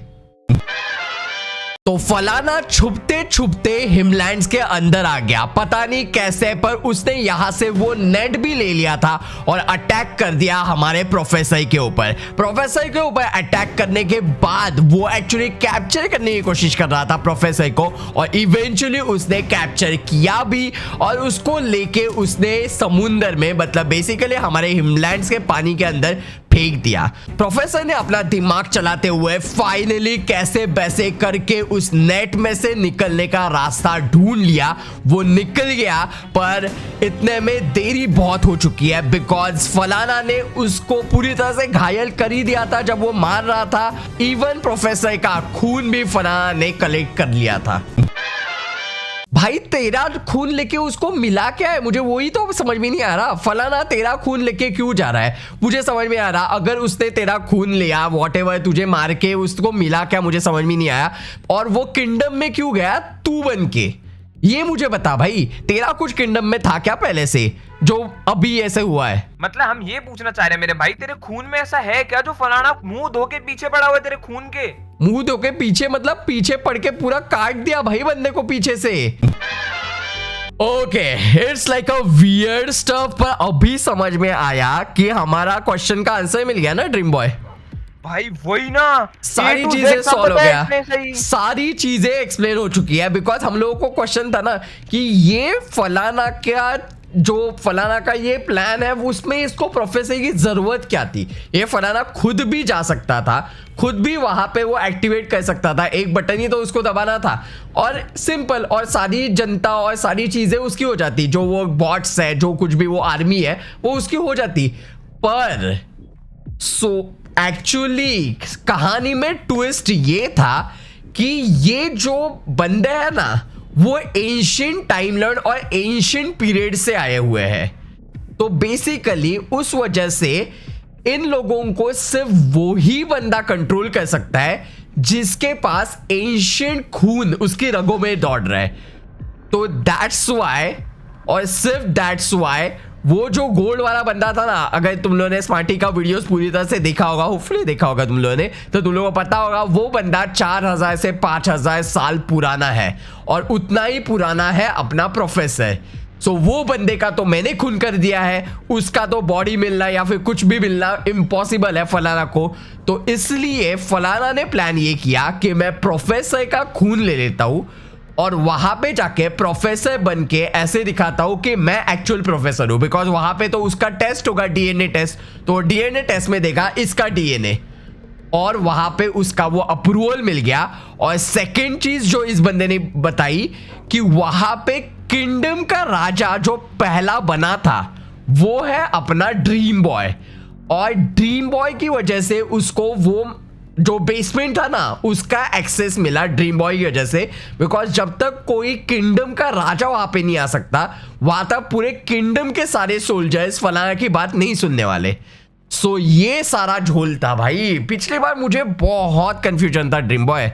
तो फलाना छुपते छुपते हिमलैंड्स के अंदर आ गया। पता नहीं कैसे पर उसने यहां से वो नेट भी ले लिया था और अटैक कर दिया हमारे प्रोफेसर के ऊपर। प्रोफेसर के ऊपर अटैक करने के बाद वो एक्चुअली कैप्चर करने की कोशिश कर रहा था प्रोफेसर को और इवेंचुअली उसने कैप्चर किया भी और उसको लेके उसने समुंदर में मतलब बेसिकली हमारे हिमलैंड्स के पानी के अंदर फेंक दिया। प्रोफेसर ने अपना दिमाग चलाते हुए फाइनली कैसे बैसे करके उस नेट में से निकलने का रास्ता ढूंढ लिया। वो निकल गया पर इतने में देरी बहुत हो चुकी है बिकॉज फलाना ने उसको पूरी तरह से घायल कर ही दिया था जब वो मार रहा था। इवन प्रोफेसर का खून भी फलाना ने कलेक्ट कर लिया था। भाई तेरा खून लेके उसको मिला क्या है, मुझे वही तो समझ में नहीं आ रहा। फलाना तेरा खून लेके क्यों जा रहा है, मुझे समझ में आ रहा। अगर उसने तेरा खून लिया व्हाटएवर, तुझे मार के उसको मिला क्या, मुझे समझ में नहीं आया। और वो किंगडम में क्यों गया तू बन के, ये मुझे बता भाई। तेरा कुछ किंगडम में था क्या पहले से जो अभी ऐसे हुआ है? मतलब हम ये पूछना चाह रहे हैं मेरे भाई, तेरे खून में ऐसा है क्या जो फलाना मुंह धो के पीछे पड़ा हुआ है तेरे खून के? मुंह धो के पीछे मतलब पीछे पड़ के पूरा काट दिया भाई बंदे को पीछे से। Okay, it's like a weird stuff. पर अभी समझ में आया कि हमारा क्वेश्चन का आंसर मिल गया ना ड्रीम बॉय। भाई वही ना, सारी चीजें सॉल्व हो गया, सारी चीजें एक्सप्लेन हो चुकी है। बिकॉज हम लोगों को क्वेश्चन था ना कि ये फलाना क्या, जो फलाना का ये प्लान है उसमें इसको प्रोफेसर की जरूरत क्या थी। ये फलाना खुद भी जा सकता था, खुद भी वहां पे वो एक्टिवेट कर सकता था, एक बटन ही तो उसको दबाना था और सिंपल, और सारी जनता और सारी चीजें उसकी हो जाती, जो वो बॉट्स है, जो कुछ भी वो आर्मी है वो उसकी हो जाती। पर एक्चुअली कहानी में ट्विस्ट ये था कि ये जो बंदे हैं ना वो एंशिएंट टाइमलैंड और एंशिएंट पीरियड से आए हुए हैं। तो बेसिकली उस वजह से इन लोगों को सिर्फ वो ही बंदा कंट्रोल कर सकता है जिसके पास एंशिएंट खून उसकी रगों में दौड़ रहा है। तो दैट्स व्हाई, और सिर्फ दैट्स व्हाई वो जो गोल्ड वाला बंदा था ना, अगर तुम लोगों ने स्मार्टी का वीडियोस पूरी तरह से देखा होगा, होपफुली देखा होगा तुम लोगों ने, तो तुम लोगों को पता होगा वो बंदा 4000 से 5000 साल पुराना है और उतना ही पुराना है अपना प्रोफेसर। सो वो बंदे का तो मैंने खून कर दिया है, उसका तो बॉडी मिलना या फिर कुछ भी मिलना इम्पॉसिबल है फलाना को। तो इसलिए फलाना ने प्लान ये किया कि मैं प्रोफेसर का खून ले लेता हूं और वहां पे जाके प्रोफेसर बन के ऐसे दिखाता हूं कि मैं एक्चुअल प्रोफेसर हूं। बिकॉज वहां पे तो उसका टेस्ट होगा, डीएनए टेस्ट, तो डीएनए टेस्ट में देगा इसका डीएनए और वहां पे उसका वो अप्रूवल मिल गया। और सेकंड चीज जो इस बंदे ने बताई कि वहां पे किंगडम का राजा जो पहला बना था वो है अपना ड्रीम बॉय, और ड्रीम बॉय की वजह से उसको वो जो बेसमेंट था ना उसका एक्सेस मिला ड्रीम बॉय की वजह से। बिकॉज जब तक कोई किंगडम का राजा वहां पे नहीं आ सकता, वहां तक पूरे किंगडम के सारे सोल्जर्स फलाना की बात नहीं सुनने वाले। सो ये सारा झोल था भाई। पिछली बार मुझे बहुत कंफ्यूजन था ड्रीम बॉय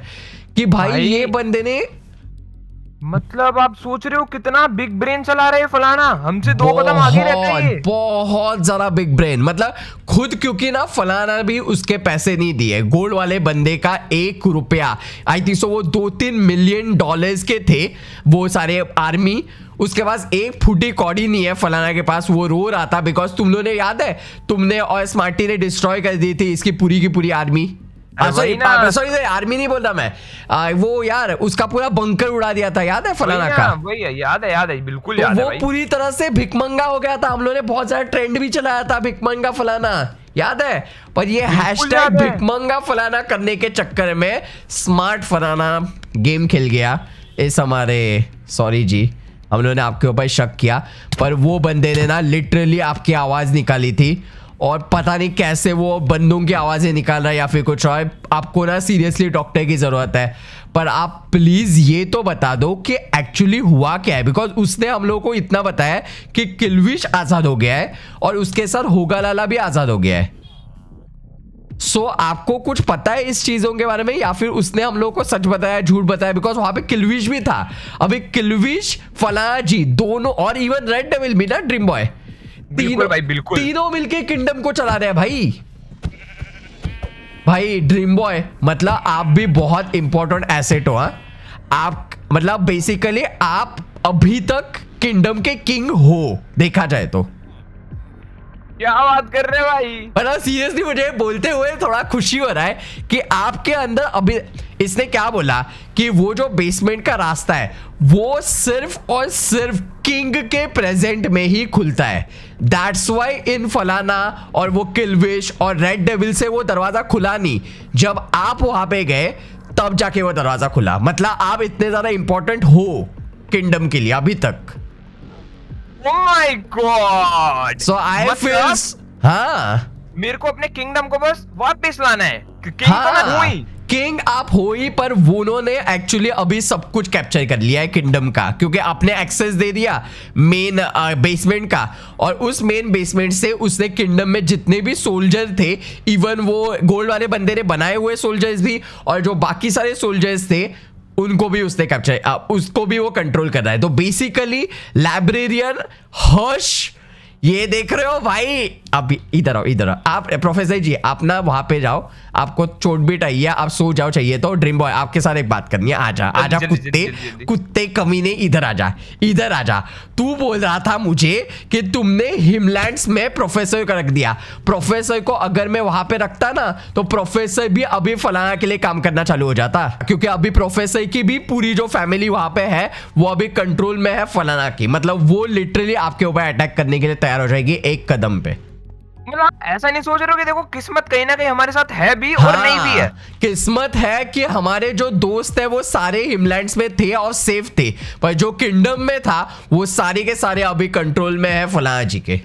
कि भाई ये बंदे ने, मतलब आप सोच रहे हो कितना बिग ब्रेन चला रहे हैं फलाना, हमसे 2 कदम आगे रहता है। बहुत ज्यादा बिग ब्रेन, मतलब खुद, क्योंकि ना फलाना भी उसके पैसे नहीं दिए। गोल्ड वाले बंदे का 1 रुपया, आई थिंक सो वो $2-3 मिलियन के थे वो सारे आर्मी। उसके पास एक फूटी कौड़ी नहीं है फलाना के पास, वो रो रहा था बिकॉज तुम लोगों ने याद है, तुमने और स्मार्टी ने डिस्ट्रॉय कर दी थी इसकी पूरी की पूरी आर्मी। सॉरी आर्मी नहीं बोल रहा मैं, वो यार उसका पूरा बंकर उड़ा दिया था, याद है फलाना का? वही है, याद है बिल्कुल याद है। वो पूरी तरह से भिकमंगा हो गया था, हम लोगों ने बहुत सारा ट्रेंड भी चलाया था भिकमंगा फलाना, याद है? पर ये हैशटैग भिकमंगा फलाना करने के चक्कर में स्मार्ट फलाना गेम खेल गया इस हमारे, सॉरी जी हम लोगों ने आपके ऊपर शक किया। पर वो बंदे ने ना लिटरली आपकी आवाज निकाली थी और पता नहीं कैसे वो बंदों की आवाजें निकाल रहा है या फिर कुछ और। आपको ना सीरियसली डॉक्टर की जरूरत है, पर आप प्लीज ये तो बता दो कि एक्चुअली हुआ क्या है। बिकॉज उसने हम लोगों को इतना बताया कि किल्विश आजाद हो गया है और उसके साथ होगा लाला भी आजाद हो गया है। सो आपको कुछ पता है इस चीजों के बारे में या फिर उसने हम लोगों को सच बताया झूठ बताया? बिकॉज वहां पे किल्विश भी था, अभी किल्विश फलाना जी दोनों और इवन रेड डेविल भी ना ड्रीम बॉय, बिल्कुल भाई बिल्कुल, तीनों मिलके किंगडम को चला रहे हैं भाई ड्रीम बॉय। मतलब आप भी बहुत इंपॉर्टेंट एसेट हो। आप मतलब बेसिकली आप अभी तक किंगडम के किंग हो देखा जाए तो। क्या बात कर रहे भाई? मतलब सीरियसली मुझे बोलते हुए थोड़ा खुशी हो रहा है कि आपके अंदर अभी, इसने क्या बोला कि वो जो बेसमेंट का रास्ता है वो सिर्फ और सिर्फ किंग के प्रेजेंट में ही खुलता है। दैट्स वाई इन फलाना और वो किल्विश और रेड डेविल से वो दरवाजा खुला नहीं, जब आप वहां पे गए तब जाके वो दरवाजा खुला। मतलब आप इतने ज्यादा इंपॉर्टेंट हो किंगडम के लिए अभी तक। Oh my God! So I feel, हाँ मेरे को अपने किंगडम को बस वापस लाना है। किंग तो मैं हूं ही। किंग आप हो ही, पर उन्होंने एक्चुअली अभी सब कुछ कैप्चर कर लिया है किंगडम का, क्योंकि आपने एक्सेस दे दिया मेन बेसमेंट का, और उस मेन बेसमेंट से उसने किंगडम में जितने भी सोल्जर थे, इवन वो गोल्ड वाले बंदे ने बनाए हुए सोल्जर्स भी, और जो बाकी सारे सोल्जर्स थे उनको भी उसने कैप्चर, उसको भी वो कंट्रोल कर रहा है। तो बेसिकली लाइब्रेरियन हर्ष, ये देख रहे हो भाई, अब इधर आओ, इधर आओ आप प्रोफेसर जी, आप ना वहां पे जाओ, आपको चोट भी चाहिए, आप सो जाओ चाहिए तो। ड्रीम बॉय आपके साथ एक बात करनी है, आजा आजा कुत्ते कमीने, इधर आजा, इधर आजा। तू बोल रहा था मुझे कि तुमने हिमलैंड्स में प्रोफेसर को रख दिया, प्रोफेसर को अगर मैं वहां पे रखता ना तो प्रोफेसर भी अभी फलाना के लिए काम करना चालू हो जाता, क्योंकि अभी प्रोफेसर की भी पूरी जो फैमिली वहां पे है वो अभी कंट्रोल में है फलाना की, मतलब वो लिटरली आपके ऊपर अटैक करने के लिए तैयार हो जाएगी एक कदम पे। मतलब ऐसा नहीं सोच रहे हो कि देखो किस्मत कहीं ना कहीं हमारे साथ है भी और नहीं भी है। किस्मत है कि हमारे जो दोस्त है वो सारे हिमलैंड्स में थे और सेफ थे, पर जो किंगडम में था वो सारे के सारे अभी कंट्रोल में है फलाना जी के।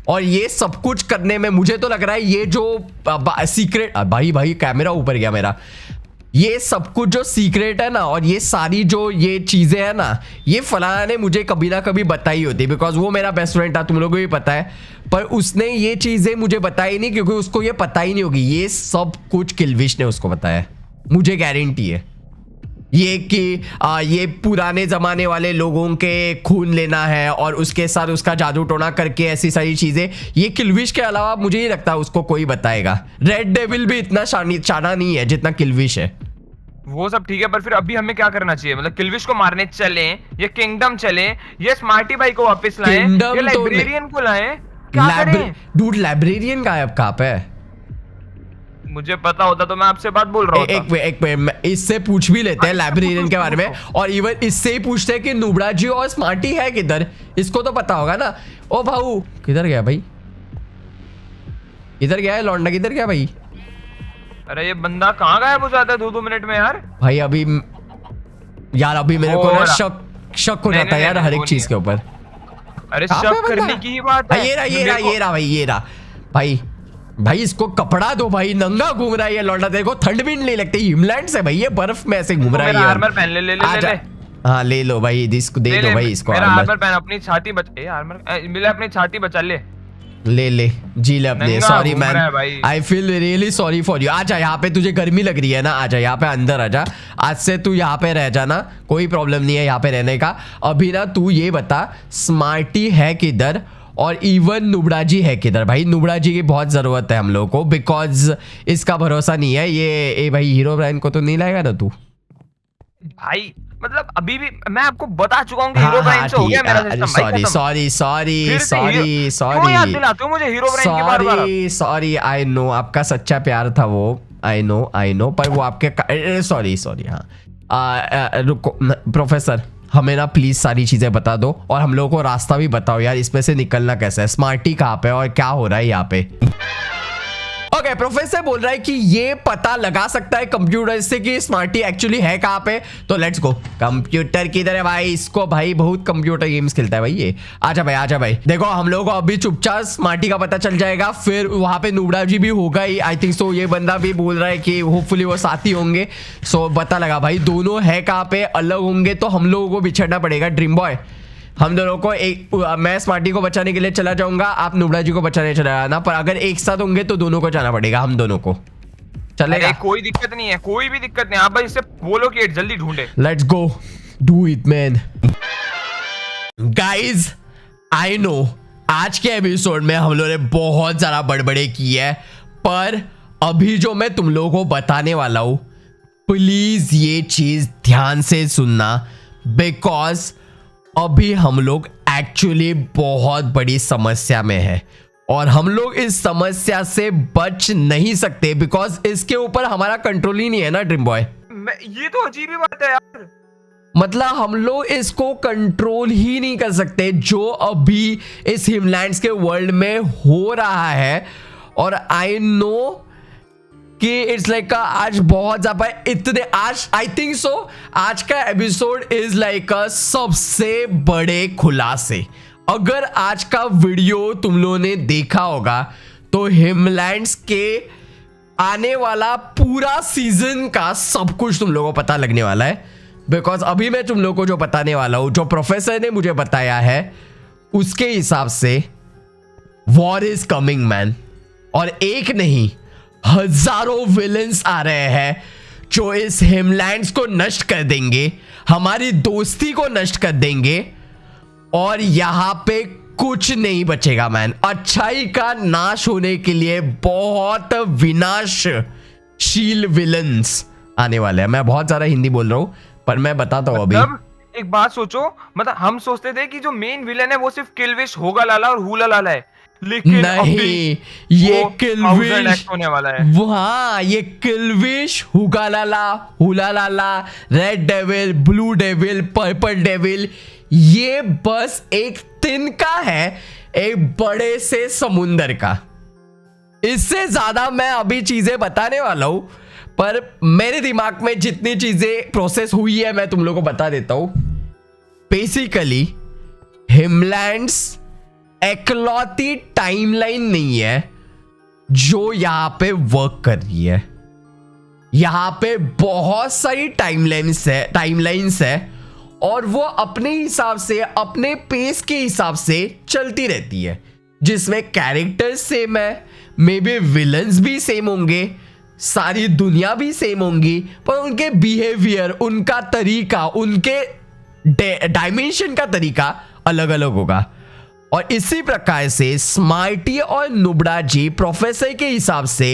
और ये सब कुछ करने में मुझे तो लग रहा है ये जो सीक्रेट, भाई कैमरा ऊपर गया मेरा, ये सब कुछ जो सीक्रेट है ना, और ये सारी जो ये चीजें है ना, ये फलाना ने मुझे कभी ना कभी बताई होती, बिकॉज वो मेरा बेस्ट फ्रेंड था, तुम लोगों को भी पता है, पर उसने ये चीजें मुझे बताई नहीं, क्योंकि उसको ये पता ही नहीं होगी। ये सब कुछ किल्विश ने उसको बताया, मुझे गारंटी है ये कि ये पुराने जमाने वाले लोगों के खून लेना है और उसके साथ उसका जादू टोना करके ऐसी सारी चीजें, ये किल्विश के अलावा मुझे नहीं लगता उसको कोई बताएगा। रेड डेविल भी इतना चाना नहीं है जितना किल्विश है। वो सब ठीक है, पर फिर अभी हमें क्या करना चाहिए? मतलब किल्विश को मारने चले, ये किंगडम चले, ये स्मार्टी भाई को वापस लाएं, ये लाइब्रेरियन को लाएं, क्या करें? डूड लाइब्रेरियन गायब कहाँ पे है? मुझे पता होता तो मैं आपसे बात बोल रहा हूँ। एक इससे पूछ भी लेते हैं लाइब्रेरियन के बारे में, और इवन इससे ही पूछते हैं कि नुबड़ा जी और स्मार्टी है किधर, इसको तो पता होगा ना। ओ भाऊ किधर गया भाई, इधर गया है लौंडा, किधर गया भाई? अरे ये बंदा कहाँ गायब हो जाता है 2-2 मिनट में यार? भाई अभी यार अभी मेरे को ना शक हो जाता है यार हर एक चीज के ऊपर। अरे शक करने की ही बात है। ये रहा भाई, ये रहा भाई इसको कपड़ा दो भाई, नंगा घूम रहा है ये लौंडा, देखो ठंड भी नहीं लगती, हिमलैंड से भाई ये बर्फ में ऐसे घूम रहा है। आर्मर पहन ले। हाँ ले लो भाई, इसको दे दो भाई इसको आर्मर पहन, अपनी छाती बचा, आर्मर मिला, अपनी छाती बचा ले जी ले अपने। Sorry man, I feel really sorry for you. आजा यहाँ पे, तुझे गर्मी लग रही है ना, आजा यहाँ पे अंदर आजा, आज से तू यहाँ पे रह जाना, कोई प्रॉब्लम नहीं है यहाँ पे रहने का। अभी ना तू ये बता स्मार्टी है किधर, और इवन नुबड़ा जी है किधर? भाई नुबड़ा जी की बहुत जरूरत है हम लोगों को, बिकॉज इसका भरोसा नहीं है ये भाई हीरो ब्राइन को तो नहीं लाएगा ना तू भाई? मतलब अभी भी मैं आपको बता चुका हूँ कि हीरो ब्राइन से हो गया मेरा सिस्टम। सॉरी आई नो आपका सच्चा प्यार था वो, आई नो पर वो आपके सॉरी हाँ। रुको प्रोफेसर, हमें ना प्लीज सारी चीजें बता दो, और हम लोगों को रास्ता भी बताओ यार, इसमें से निकलना कैसे है, स्मार्टी कहाँ पे और क्या हो रहा है यहाँ पे। ओके, प्रोफेसर बोल रहा है कि ये पता लगा सकता है कंप्यूटर से कि स्मार्टी एक्चुअली है कहाँ पे, तो लेट्स गो। कंप्यूटर किधर है भाई? इसको भाई बहुत कंप्यूटर गेम्स खेलता है भाई ये। आजा भाई देखो, हम लोगों को अभी चुपचाप स्मार्टी का पता चल जाएगा, फिर वहां पे नुबड़ा जी भी होगा ही आई थिंक सो। ये बंदा भी बोल रहा है कि होपफुली वो साथी होंगे, सो पता लगा भाई दोनों है कहाँ पे, अलग होंगे तो हम लोगों को बिछड़ना पड़ेगा। ड्रीम बॉय हम दोनों को मैं स्मार्टी को बचाने के लिए चला जाऊंगा, आप नुबड़ा जी को बचाने चला जाना, पर अगर एक साथ होंगे तो दोनों को जाना पड़ेगा, हम दोनों को। चलेगा? कोई दिक्कत नहीं है, कोई भी दिक्कत नहीं। आप बस इससे बोलो कि जल्दी ढूंढे। Let's go, do it man. Guys I know आज के एपिसोड में हम लोगों ने बहुत ज्यादा बड़बड़े की है, पर अभी जो मैं तुम लोगों को बताने वाला हूं प्लीज ये चीज ध्यान से सुनना, बिकॉज अभी हम लोग एक्चुअली बहुत बड़ी समस्या में है, और हम लोग इस समस्या से बच नहीं सकते, बिकॉज इसके ऊपर हमारा कंट्रोल ही नहीं है ना ड्रीम बॉय। ये तो अजीब ही बात है यार, मतलब हम लोग इसको कंट्रोल ही नहीं कर सकते जो अभी इस हिमलैंड्स के वर्ल्ड में हो रहा है। और आई नो कि इट्स लाइक आज बहुत ज्यादा इतने, आज आई थिंक सो आज का एपिसोड इज लाइक सबसे बड़े खुलासे। अगर आज का वीडियो तुम लोगों ने देखा होगा तो हिमलैंड्स के आने वाला पूरा सीजन का सब कुछ तुम लोगों को पता लगने वाला है, बिकॉज अभी मैं तुम लोगों को जो बताने वाला हूं, जो प्रोफेसर ने मुझे बताया है उसके हिसाब से वॉर इज कमिंग मैन। और एक नहीं, हजारों विलन्स आ रहे हैं जो इस हिमलैंड्स को नष्ट कर देंगे, हमारी दोस्ती को नष्ट कर देंगे, और यहां पे कुछ नहीं बचेगा मैन। अच्छाई का नाश होने के लिए बहुत विनाशशील विलन्स आने वाले हैं। मैं बहुत ज्यादा हिंदी बोल रहा हूं, पर मैं बताता हूं अभी। एक बात सोचो, मतलब हम सोचते थे कि जो मेन विलन है वो सिर्फ किलविश, होगा लाला और हुला लाला है, लेकिन नहीं, ये किलविश होने वाला है। वो हाँ, ये किलविश, हुगालाला, हुलालाला, red devil, blue devil, purple devil, ये बस एक तिनका है एक बड़े से समुंदर का। इससे ज्यादा मैं अभी चीजें बताने वाला हूं, पर मेरे दिमाग में जितनी चीजें प्रोसेस हुई है मैं तुम लोगों को बता देता हूं। बेसिकली हिमलैंड्स एकलौती टाइमलाइन नहीं है जो यहां पे वर्क कर रही है। यहां पे बहुत सारी टाइमलाइंस है और वो अपने हिसाब से, अपने पेस के हिसाब से चलती रहती है, जिसमें कैरेक्टर्स सेम है, मे बी विलन्स भी सेम होंगे, सारी दुनिया भी सेम होंगी, पर उनके बिहेवियर, उनका तरीका, उनके डायमेंशन का तरीका अलग अलग होगा। और इसी प्रकार से स्मार्टी और नुब्रा जी प्रोफेसर के हिसाब से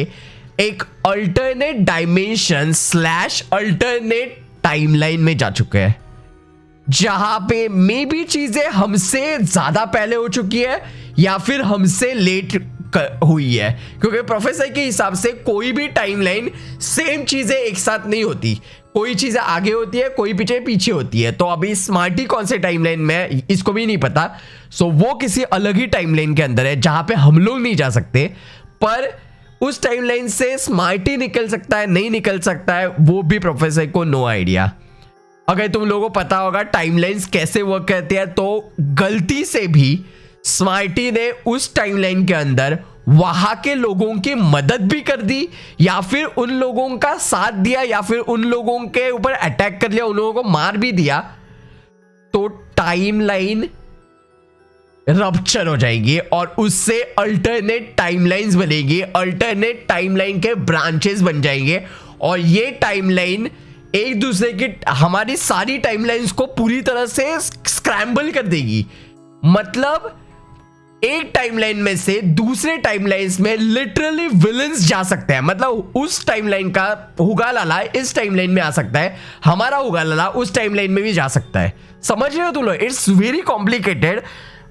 एक अल्टरनेट डायमेंशन / अल्टरनेट टाइमलाइन में जा चुके हैं, जहां पे मे बी चीजें हमसे ज्यादा पहले हो चुकी है या फिर हमसे लेट हुई है, क्योंकि प्रोफेसर के हिसाब से कोई भी टाइमलाइन सेम चीजें एक साथ नहीं होती, कोई चीजें आगे होती है, कोई पीछे होती है। तो अभी स्मार्टी कौन से टाइमलाइन में है इसको भी नहीं पता, सो वो किसी अलग ही टाइमलाइन के अंदर है जहां पे हम लोग नहीं जा सकते, पर उस टाइमलाइन से स्मार्टी निकल सकता है, नहीं निकल सकता है, वो भी प्रोफेसर को नो आइडिया। अगर तुम लोगों को पता होगा टाइमलाइंस कैसे वर्क करती है, तो गलती से भी स्मार्टी ने उस टाइमलाइन के अंदर वहां के लोगों की मदद भी कर दी, या फिर उन लोगों का साथ दिया, या फिर उन लोगों के ऊपर अटैक कर लिया, उन लोगों को मार भी दिया, तो टाइमलाइन रप्चर हो जाएगी और उससे अल्टरनेट टाइमलाइंस बनेगी, अल्टरनेट टाइमलाइन के ब्रांचेस बन जाएंगे, और ये टाइमलाइन एक दूसरे की, हमारी सारी टाइमलाइंस को पूरी तरह से स्क्रैम्बल कर देगी। मतलब एक टाइमलाइन में से दूसरे टाइमलाइंस में लिटरली विलन्स जा सकते हैं। मतलब उस टाइमलाइन का हुगालाला इस टाइमलाइन में आ सकता है, हमारा हुगालाला उस टाइमलाइन में भी जा सकता है। समझ रहे हो तुम लोग? इट्स वेरी कॉम्प्लिकेटेड,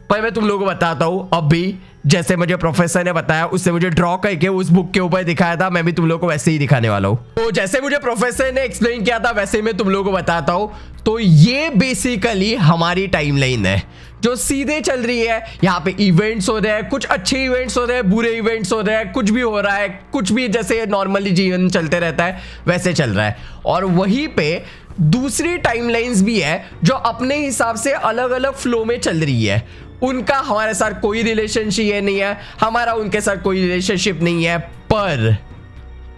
पर मैं तुम लोगों को बताता हूं। अभी जैसे मुझे प्रोफेसर ने बताया, उससे मुझे ड्रॉ करके उस बुक के ऊपर दिखाया था, मैं भी तुम लोगों को वैसे ही दिखाने वाला हूं। तो जैसे मुझे प्रोफेसर ने एक्सप्लेन किया था वैसे मैं तुम लोगों को बताता हूं। तो ये बेसिकली हमारी टाइमलाइन है जो सीधे चल रही है। यहाँ पे इवेंट्स हो रहे हैं, कुछ अच्छे इवेंट्स हो रहे हैं, बुरे इवेंट्स हो रहे हैं, कुछ भी हो रहा है, कुछ भी जैसे नॉर्मली जीवन चलते रहता है वैसे चल रहा है। और वहीं पे दूसरी टाइमलाइंस भी है जो अपने हिसाब से अलग अलग फ्लो में चल रही है। उनका हमारे साथ कोई रिलेशनशिप नहीं है, हमारा उनके साथ कोई रिलेशनशिप नहीं है, पर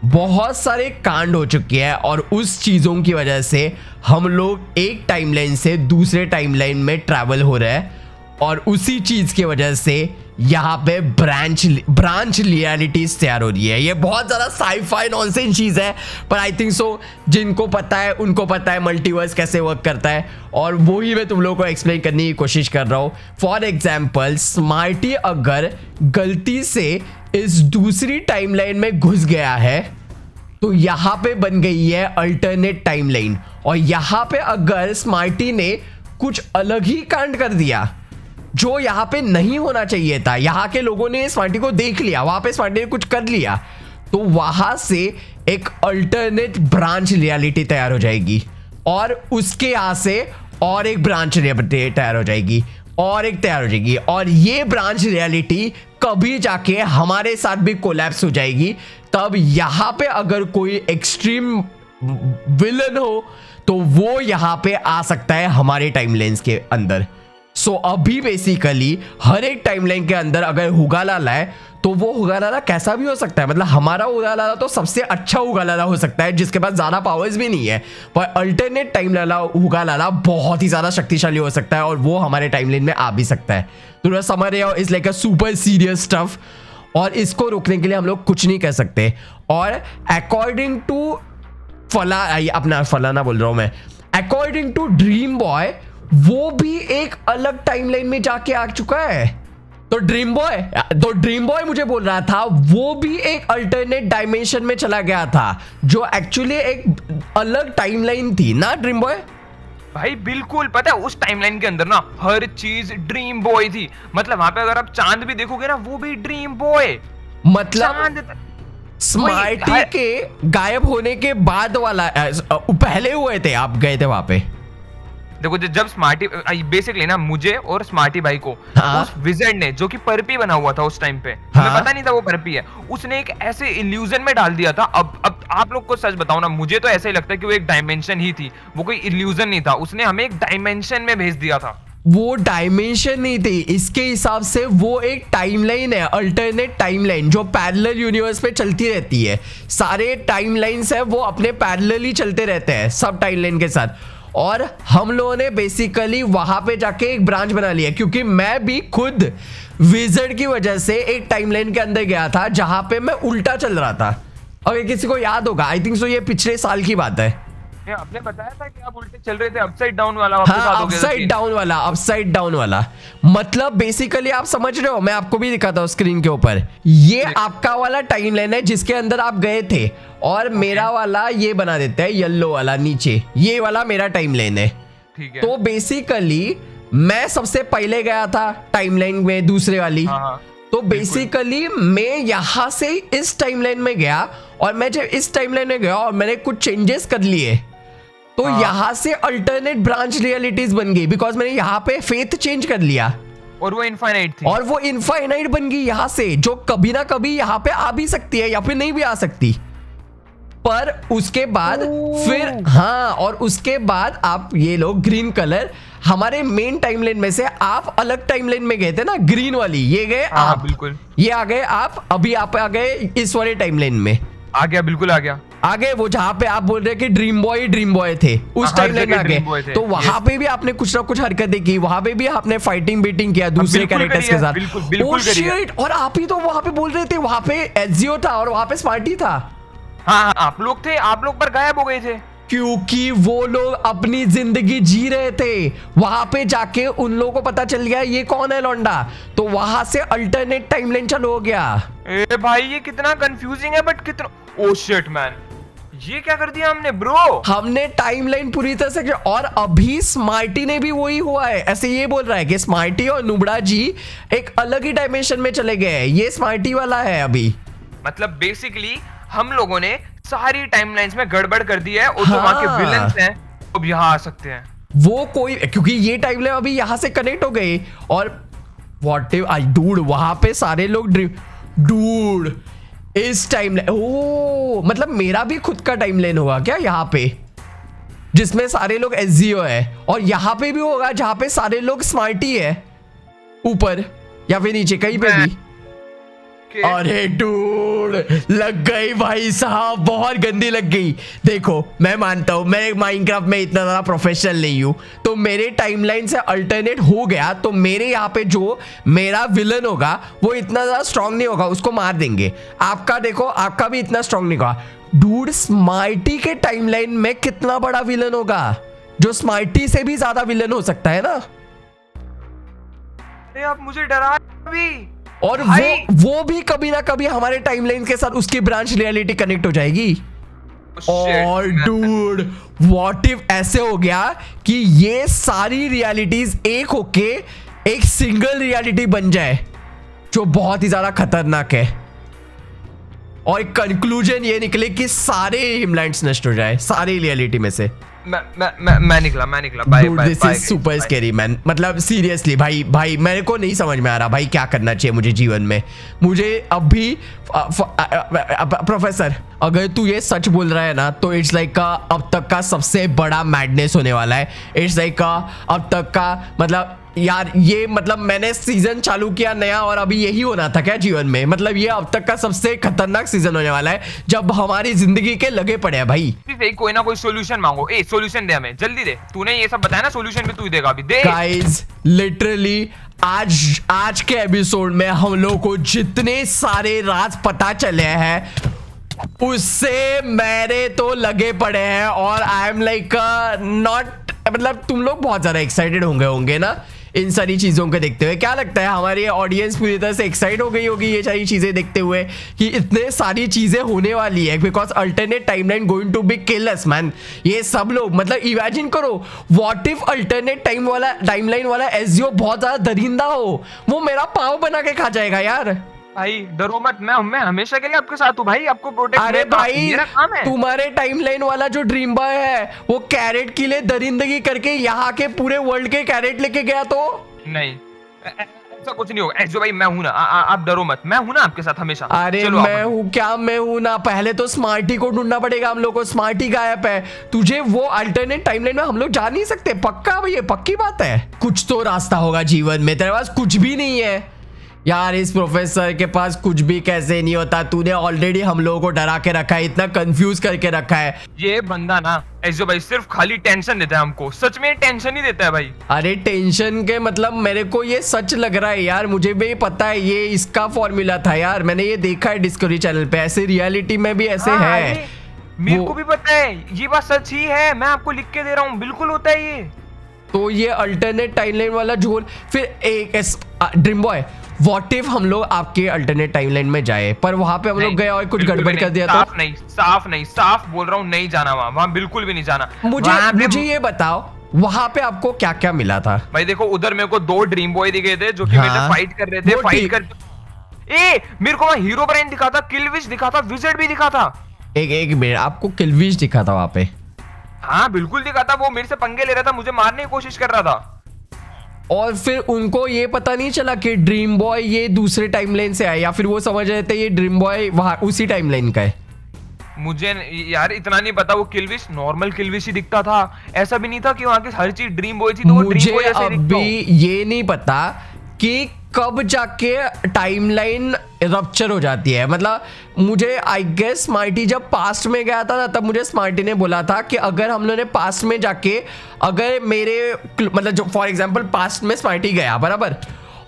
बहुत सारे कांड हो चुके हैं और उस चीज़ों की वजह से हम लोग एक टाइमलाइन से दूसरे टाइमलाइन में ट्रैवल हो रहे हैं, और उसी चीज़ की वजह से यहाँ पे ब्रांच रियलिटीज तैयार हो रही है। ये बहुत ज़्यादा साइफाई नॉनसेंस चीज़ है, पर आई थिंक सो जिनको पता है उनको पता है मल्टीवर्स कैसे वर्क करता है, और वो ही मैं तुम लोगों को एक्सप्लेन करने की कोशिश कर रहा हूँ। फॉर एग्जाम्पल, स्मार्टी अगर गलती से इस दूसरी टाइमलाइन में घुस गया है तो यहाँ पे बन गई है अल्टरनेट टाइमलाइन, और यहाँ पे अगर स्मार्टी ने कुछ अलग ही कांड कर दिया जो यहाँ पे नहीं होना चाहिए था, यहाँ के लोगों ने स्मार्टी को देख लिया, वहां पे स्मार्टी ने कुछ कर लिया, तो वहां से एक अल्टरनेट ब्रांच रियलिटी तैयार हो जाएगी, और उसके यहाँ से और एक ब्रांच रियलिटी तैयार हो जाएगी, और एक तैयार हो जाएगी, और ये ब्रांच रियलिटी कभी जाके हमारे साथ भी कोलैप्स हो जाएगी। तब यहाँ पे अगर कोई एक्सट्रीम विलन हो तो वो यहाँ पे आ सकता है हमारे टाइमलाइंस के अंदर। सो अभी बेसिकली हर एक टाइमलाइन के अंदर अगर हुगालाला है तो वो हुगालाला कैसा भी हो सकता है, मतलब हमारा हुगालाला तो सबसे अच्छा हुगालाला हो सकता है जिसके पास ज्यादा पावर्स भी नहीं है, पर अल्टरनेट टाइमलाला हुगालाला बहुत ही ज्यादा शक्तिशाली हो सकता है और वो हमारे टाइमलाइन में आ भी सकता है। तो समझ रहे हो, it's like a super serious stuff और इसको रोकने के लिए हम लोग कुछ नहीं कर सकते। और अकॉर्डिंग टू फलाना बोल रहा हूं मैं, अकॉर्डिंग टू ड्रीम बॉय वो भी एक अलग टाइमलाइन में जाके आ चुका है। तो ड्रीम बॉय मुझे बोल रहा था वो भी एक अल्टरनेट डायमेंशन में चला गया था जो एक्चुअली एक अलग टाइमलाइन थी ना ड्रीम बॉय। भाई बिल्कुल, पता है उस टाइमलाइन के अंदर ना हर चीज ड्रीम बॉय थी। मतलब वहां पे अगर आप चांद भी देखोगे ना वो भी ड्रीम बॉय, मतलब स्मार्टी के गायब होने के बाद वाला पहले हुए थे, आप गए थे वहां पे। देखो जब स्मार्टी बेसिकली ना मुझे और स्मार्टी भाई को उस विज़र्ड ने जो कि पर्पी बना हुआ था उस टाइम पे, हमें पता नहीं था वो पर्पी है, उसने एक ऐसे इल्यूजन में डाल दिया था। अब आप लोग को सच बताओ ना, मुझे तो ऐसा ही लगता है कि वो एक डायमेंशन ही थी, वो कोई इल्यूजन नहीं था। उसने हमें एक डायमेंशन में भेज दिया था। वो डायमेंशन नहीं थी, इसके हिसाब से वो एक टाइमलाइन है, अल्टरनेट टाइमलाइन जो पैरेलल यूनिवर्स में चलती रहती है। सारे टाइमलाइंस है वो अपने पैरेलल ही चलते रहते हैं सब टाइमलाइन के साथ। और हम लोगों ने बेसिकली वहां पे जाके एक ब्रांच बना लिया, क्योंकि मैं भी खुद विज़र्ड की वजह से एक टाइमलाइन के अंदर गया था जहां पे मैं उल्टा चल रहा था। अगर किसी को याद होगा, आई थिंक सो ये पिछले साल की बात है। आपने बताया था कि आप उल्टे चल रहे थे, अपसाइड डाउन वाला। हाँ, अपसाइड डाउन वाला मतलब बेसिकली आप समझ रहे हो, मैं आपको भी दिखाता हूँ स्क्रीन के ऊपर। ये आपका वाला टाइमलाइन है जिसके अंदर आप गए थे, और मेरा वाला ये बना देते हैं येलो वाला नीचे, ये वाला मेरा टाइमलाइन है। ठीक है। तो बेसिकली मैं सबसे पहले गया था टाइमलाइन में, दूसरे वाली। तो बेसिकली मैं यहां से इस टाइमलाइन में गया, और मैं जब इस टाइमलाइन में गया और मैंने कुछ चेंजेस कर लिए, तो यहां से अल्टरनेट ब्रांच रियलिटीज बन गई, बिकॉज मैंने यहां पे फेथ चेंज कर लिया और वो इनफाइनाइट थी, और वो इनफाइनाइट बन गई यहां से, जो कभी ना कभी यहां पे आ भी सकती है या फिर नहीं भी आ सकती। पर उसके बाद फिर और उसके बाद आप ये लोग ग्रीन कलर हमारे मेन टाइमलाइन में से आप अलग टाइमलाइन में गए थे ना, ग्रीन वाली, ये गए आप, बिल्कुल ये आ गए आप, अभी आप आ गए इस वाले टाइमलाइन में। आ गया, बिल्कुल आ गया। आगे वो जहाँ पे आप बोल रहे कि ड्रीम बॉय थे, उस टाइमलाइन में आ गए, तो वहां पे भी आपने कुछ ना कुछ हरकतें की, वहां पे भी आपने फाइटिंग बीटिंग किया दूसरे कैरेक्टर्स के साथ। बिल्कुल। और आप ही तो वहां पे बोल रहे थे वहां पे एजियो था और वहां पे स्मार्टी था। हाँ, आप लोग थे, आप लोग पर गायब हो गए थे, क्योंकि वो लोग अपनी जिंदगी जी रहे थे। वहां पे जाके उन लोगों को पता चल गया ये कौन है लौंडा, तो वहां से अल्टरनेट टाइमलाइन चालू हो गया। ए भाई ये कितना कंफ्यूजिंग है, बट कितना, ओ शिट मैन, ये क्या कर दिया हमने ब्रो। हमने टाइमलाइन पूरी तरह से, और अभी स्मार्टी ने भी वही हुआ है, ऐसे ये बोल रहा है कि स्मार्टी और नुबड़ा जी एक अलग ही डायमेंशन में चले गए। ये स्मार्टी वाला है अभी, मतलब बेसिकली हम लोगों ने सारी टाइमलाइंस में गड़बड़ कर दी है, और जो वहां के विलेंस हैं अब यहाँ आ सकते हैं। वो कोई, क्योंकि ये टाइमलाइन अभी यहाँ से कनेक्ट हो गई, और व्हाट आई डूड वहां पे सारे लोग डूड इस टाइमलाइन, ओ मतलब मेरा भी खुद का टाइमलाइन होगा क्या यहाँ पे, जिसमें सारे लोग एसजीओ है, और यहाँ पे भी होगा जहाँ पे सारे लोग स्मार्टी है, ऊपर या फिर नीचे कहीं पे भी। अरे डूड लग गई भाई साहब, बहुत गंदी लग गई। देखो मैं मानता हूं मैं माइनक्राफ्ट में इतना ज्यादा प्रोफेशनल नहीं हूं, तो मेरे टाइमलाइन से अल्टरनेट हो गया, तो मेरे यहाँ पे जो मेरा विलन होगा वो इतना ज्यादा स्ट्रांग नहीं होगा, उसको मार देंगे। आपका देखो, आपका भी इतना स्ट्रांग नहीं होगा। डूड स्मार्टी के टाइमलाइन में कितना बड़ा विलन होगा, जो स्मार्टी से भी ज्यादा विलन हो सकता है ना। आप मुझे डरा भी, और वो भी कभी ना कभी हमारे टाइमलाइन के साथ उसकी ब्रांच रियलिटी कनेक्ट हो जाएगी। और डूड व्हाट इफ ऐसे हो गया कि ये सारी रियलिटीज एक होके एक सिंगल रियलिटी बन जाए, जो बहुत ही ज्यादा खतरनाक है, और कंक्लूजन ये निकले कि सारे हिमलैंड्स नष्ट हो जाए, सारी रियलिटी में से। मैं निकला bye bye. This is super scary man, मतलब सीरियसली भाई मेरे को नहीं समझ में आ रहा भाई क्या करना चाहिए मुझे जीवन में। मुझे अभी प्रोफेसर, अगर तू ये सच बोल रहा है ना, तो इट्स लाइक अब तक का सबसे बड़ा मैडनेस होने वाला है। इट्स लाइक अब तक का मतलब यार ये मतलब मैंने सीजन चालू किया नया और अभी यही होना था क्या जीवन में? मतलब ये अब तक का सबसे खतरनाक सीजन होने वाला है जब हमारी जिंदगी के लगे पड़े हैं भाई। कोई ना कोई सोल्यूशन मांगो। ए सोल्यूशन दे हमें, जल्दी दे। तूने ये सब बताया ना, सोल्यूशन भी तू ही देगा अभी, दे। गाइस लिटरली आज के एपिसोड में हम लोग को जितने सारे राज पता चले हैं उससे मेरे तो लगे पड़े हैं और आई एम लाइक नॉट, मतलब तुम लोग बहुत ज्यादा एक्साइटेड होंगे ना इन सारी चीजों को देखते हुए। क्या लगता है हमारी ऑडियंस पूरी तरह से एक्साइट हो गई होगी ये सारी चीजें देखते हुए कि इतने सारी चीजें होने वाली है? Because alternate timeline going to be kill us man. ये सब लोग मतलब इमेजिन करो, व्हाट इफ अल्टरनेट टाइमलाइन वाला एसजीओ बहुत ज्यादा दरिंदा हो, वो मेरा पाँव बना के खा जाएगा यार। भाई डरो मत, मैं हमेशा के लिए आपके साथ हूँ भाई, आपको प्रोटेक्ट। अरे भाई मेरा काम है। तुम्हारे टाइमलाइन वाला जो ड्रीम बॉय है वो कैरेट के लिए दरिंदगी करके यहाँ के पूरे वर्ल्ड के कैरेट लेके गया तो नहीं, ऐसा कुछ नहीं होगा। जो भाई मैं हूँ ना, आप डरो मत, मैं हूँ ना आपके साथ हमेशा। अरे मैं हूँ क्या? मैं हूँ ना। पहले तो स्मार्टी को ढूंढना पड़ेगा हम लोग को, स्मार्टी गायब है। तुझे वो अल्टरनेट टाइमलाइन में हम लोग जा नहीं सकते, पक्का भाई, ये पक्की बात है। कुछ तो रास्ता होगा जीवन में, तेरे पास कुछ भी नहीं है यार। इस प्रोफेसर के पास कुछ भी कैसे नहीं होता? तूने ऑलरेडी हम लोगों को डरा के रखा है, इतना कंफ्यूज करके रखा है। ये बंदा ना ऐसे भाई सिर्फ खाली टेंशन देता है हमको, सच में टेंशन ही देता है भाई। अरे टेंशन के मतलब मेरे को ये सच लग रहा है यार, मुझे भी पता है ये इसका फॉर्मूला था यार, मैंने ये देखा है डिस्कवरी चैनल पे, ऐसे रियलिटी में भी ऐसे है। मेरे को भी पता है, ये बात सच ही है, मैं आपको लिख के दे रहा हूँ, बिल्कुल होता है ये। तो ये अल्टरनेट टाइमलाइन वाला झोल। फिर एक ड्रीम बॉय, व्हाट इफ हम लोग आपके अल्टरनेट टाइमलाइन में जाए पर वहां पे हम लोग गए और कुछ गड़बड़ कर दिया तो? साफ बोल रहा हूँ, नहीं जाना वहाँ बिल्कुल भी नहीं जाना। मुझे ये बताओ वहां पे आपको क्या क्या मिला था? भाई देखो, उधर मेरे को 2 ड्रीम बॉय दिखे थे जो कि मेरे से फाइट कर रहे थे, मेरे को वहाँ हीरो ब्रेन दिखा था, किलविश दिखा था, विज़र्ड भी दिखा था। एक मिनट, आपको किलविश दिखा था वहां पे? हाँ बिल्कुल दिखा था, वो मेरे से पंगे ले रहा था, मुझे मारने की कोशिश कर रहा था। और फिर उनको ये पता नहीं चला कि ड्रीम बॉय ये दूसरे टाइमलाइन से आया, या फिर वो समझ रहे थे ये ड्रीम बॉय वहां उसी टाइमलाइन का है? मुझे यार इतना नहीं पता, वो किलविश नॉर्मल किलविश ही दिखता था, ऐसा भी नहीं था कि वहां की हर चीज ड्रीम बॉय थी तो वो ड्रीम बॉय जैसे दिखता। अभी ये नहीं पता कि कब जाके टाइमलाइन रप्चर हो जाती है। मतलब मुझे आई गेस स्मार्टी जब पास्ट में गया था ना, तब मुझे स्मार्टी ने बोला था कि अगर हम लोगों ने पास्ट में जाके, अगर मेरे मतलब जो फॉर एग्जांपल पास्ट में स्मार्टी गया बराबर,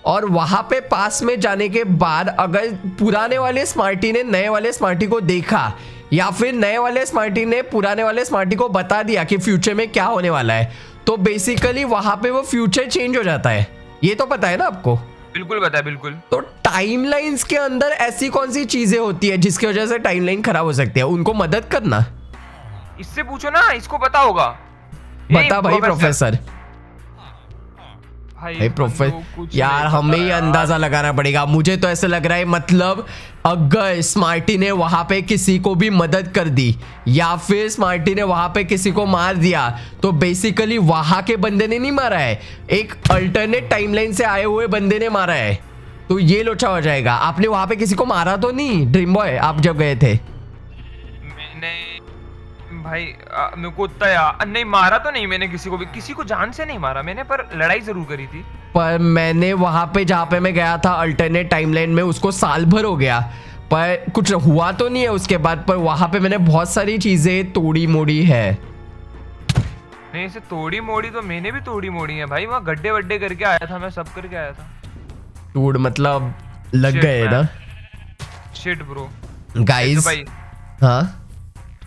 और वहां पे पास में जाने के बाद अगर पुराने वाले स्मार्टी ने नए वाले स्मार्टी को देखा, या फिर नए वाले स्मार्टी ने पुराने वाले स्मार्टी को बता दिया कि फ्यूचर में क्या होने वाला है, तो बेसिकली वहां पे वो फ्यूचर चेंज हो जाता है। ये तो पता है ना आपको? बिल्कुल पता है, बिल्कुल। तो टाइमलाइंस के अंदर ऐसी कौन सी चीजें होती है जिसकी वजह से टाइमलाइन खराब हो सकती है? उनको मदद करना। इससे पूछो ना, इसको पता होगा। बता भाई प्रोफेसर। भाई प्रोफेसर यार हमें ये अंदाजा लगाना पड़ेगा। मुझे तो ऐसे लग रहा है, मतलब अगर स्मार्टी ने वहां पे किसी को भी मदद कर दी या फिर स्मार्टी ने वहां पे किसी को मार दिया, तो बेसिकली वहां के बंदे ने नहीं मारा है, एक अल्टरनेट टाइमलाइन से आए हुए बंदे ने मारा है। तो ये लोचा हो जाएगा। आपने वहां पे किसी को मारा तो नहीं ड्रीम बॉय, आप जब गए थे? भाई मेरे को नहीं मारा तो नहीं मैंने किसी को भी, किसी को जान से नहीं मारा मैंने, पर लड़ाई जरूर करी थी। पर मैंने वहां पे जहाँ पे मैं गया था अल्टरनेट टाइमलाइन में, उसको साल भर हो गया पर कुछ हुआ तो नहीं है उसके बाद, पर वहां पे मैंने बहुत सारी चीजें तोड़ी मोड़ी है। नहीं इसे तोड़ी मोड़ी तो मैंने भी तोड़ी मोड़ी है भाई, वहाँ गड्ढे वड्ढे करके आया था मैं, सब करके आया था। टूट मतलब लग गए ना? Shit bro guys. हाँ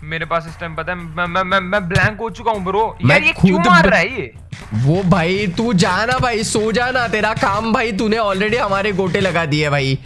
मेरे पास इस टाइम पता है मैं ब्लैंक हो चुका हूँ ब्रो। यार ये क्यों मार रहा है ये? वो भाई तू जाना भाई, सो जाना, तेरा काम भाई तूने ऑलरेडी हमारे गोटे लगा दिए भाई।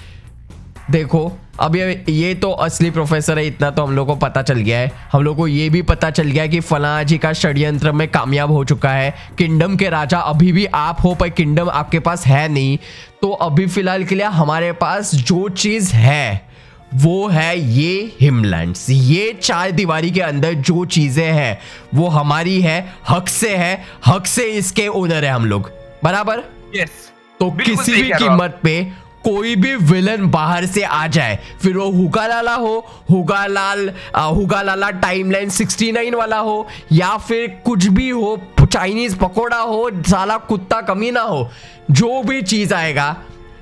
देखो अब ये तो असली प्रोफेसर है, इतना तो हम लोग को पता चल गया है। हम लोग को ये भी पता चल गया कि फलाना जी का षड्यंत्र में कामयाब हो चुका है। किंगडम के राजा अभी भी आप हो, पर किंगडम आपके पास है नहीं। तो अभी फिलहाल के लिए हमारे पास जो चीज है वो है ये हिमलैंड्स। ये 4 दीवारी के अंदर जो चीजें हैं वो हमारी है, हक से है, हक से इसके ओनर है हम लोग, बराबर? यस। तो किसी भी कीमत पे कोई भी विलन बाहर से आ जाए, फिर वो हुगा लाला हो, हुगा लाला टाइमलाइन 69 वाला हो, या फिर कुछ भी हो, चाइनीज पकोड़ा हो, साला कुत्ता कमीना हो, जो भी चीज आएगा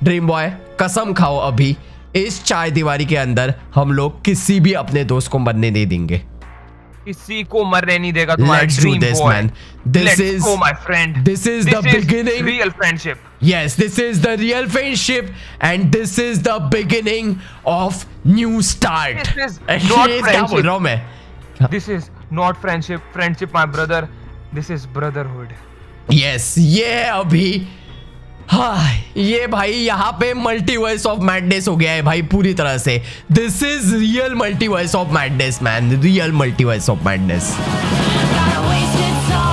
ड्रीम बॉय कसम खाओ अभी इस चाय दीवारी के अंदर हम लोग किसी भी अपने दोस्त को मरने नहीं देंगे। किसी को मरने नहीं देगा तुम्हारा Let's do dream this, boy. man. This Let's is- go, my friend. this is the beginning. Real friendship. Yes, this is the real friendship and this is the beginning of new start. This is not क्या friendship. बोल रहा हूँ मैं? This is not friendship, my brother. This is brotherhood. Yes, ये अभी हाँ ये भाई यहाँ पे मल्टीवर्स ऑफ मैडनेस हो गया है भाई पूरी तरह से। This is real multiverse of madness man, real multiverse of madness. Gotta waste it all.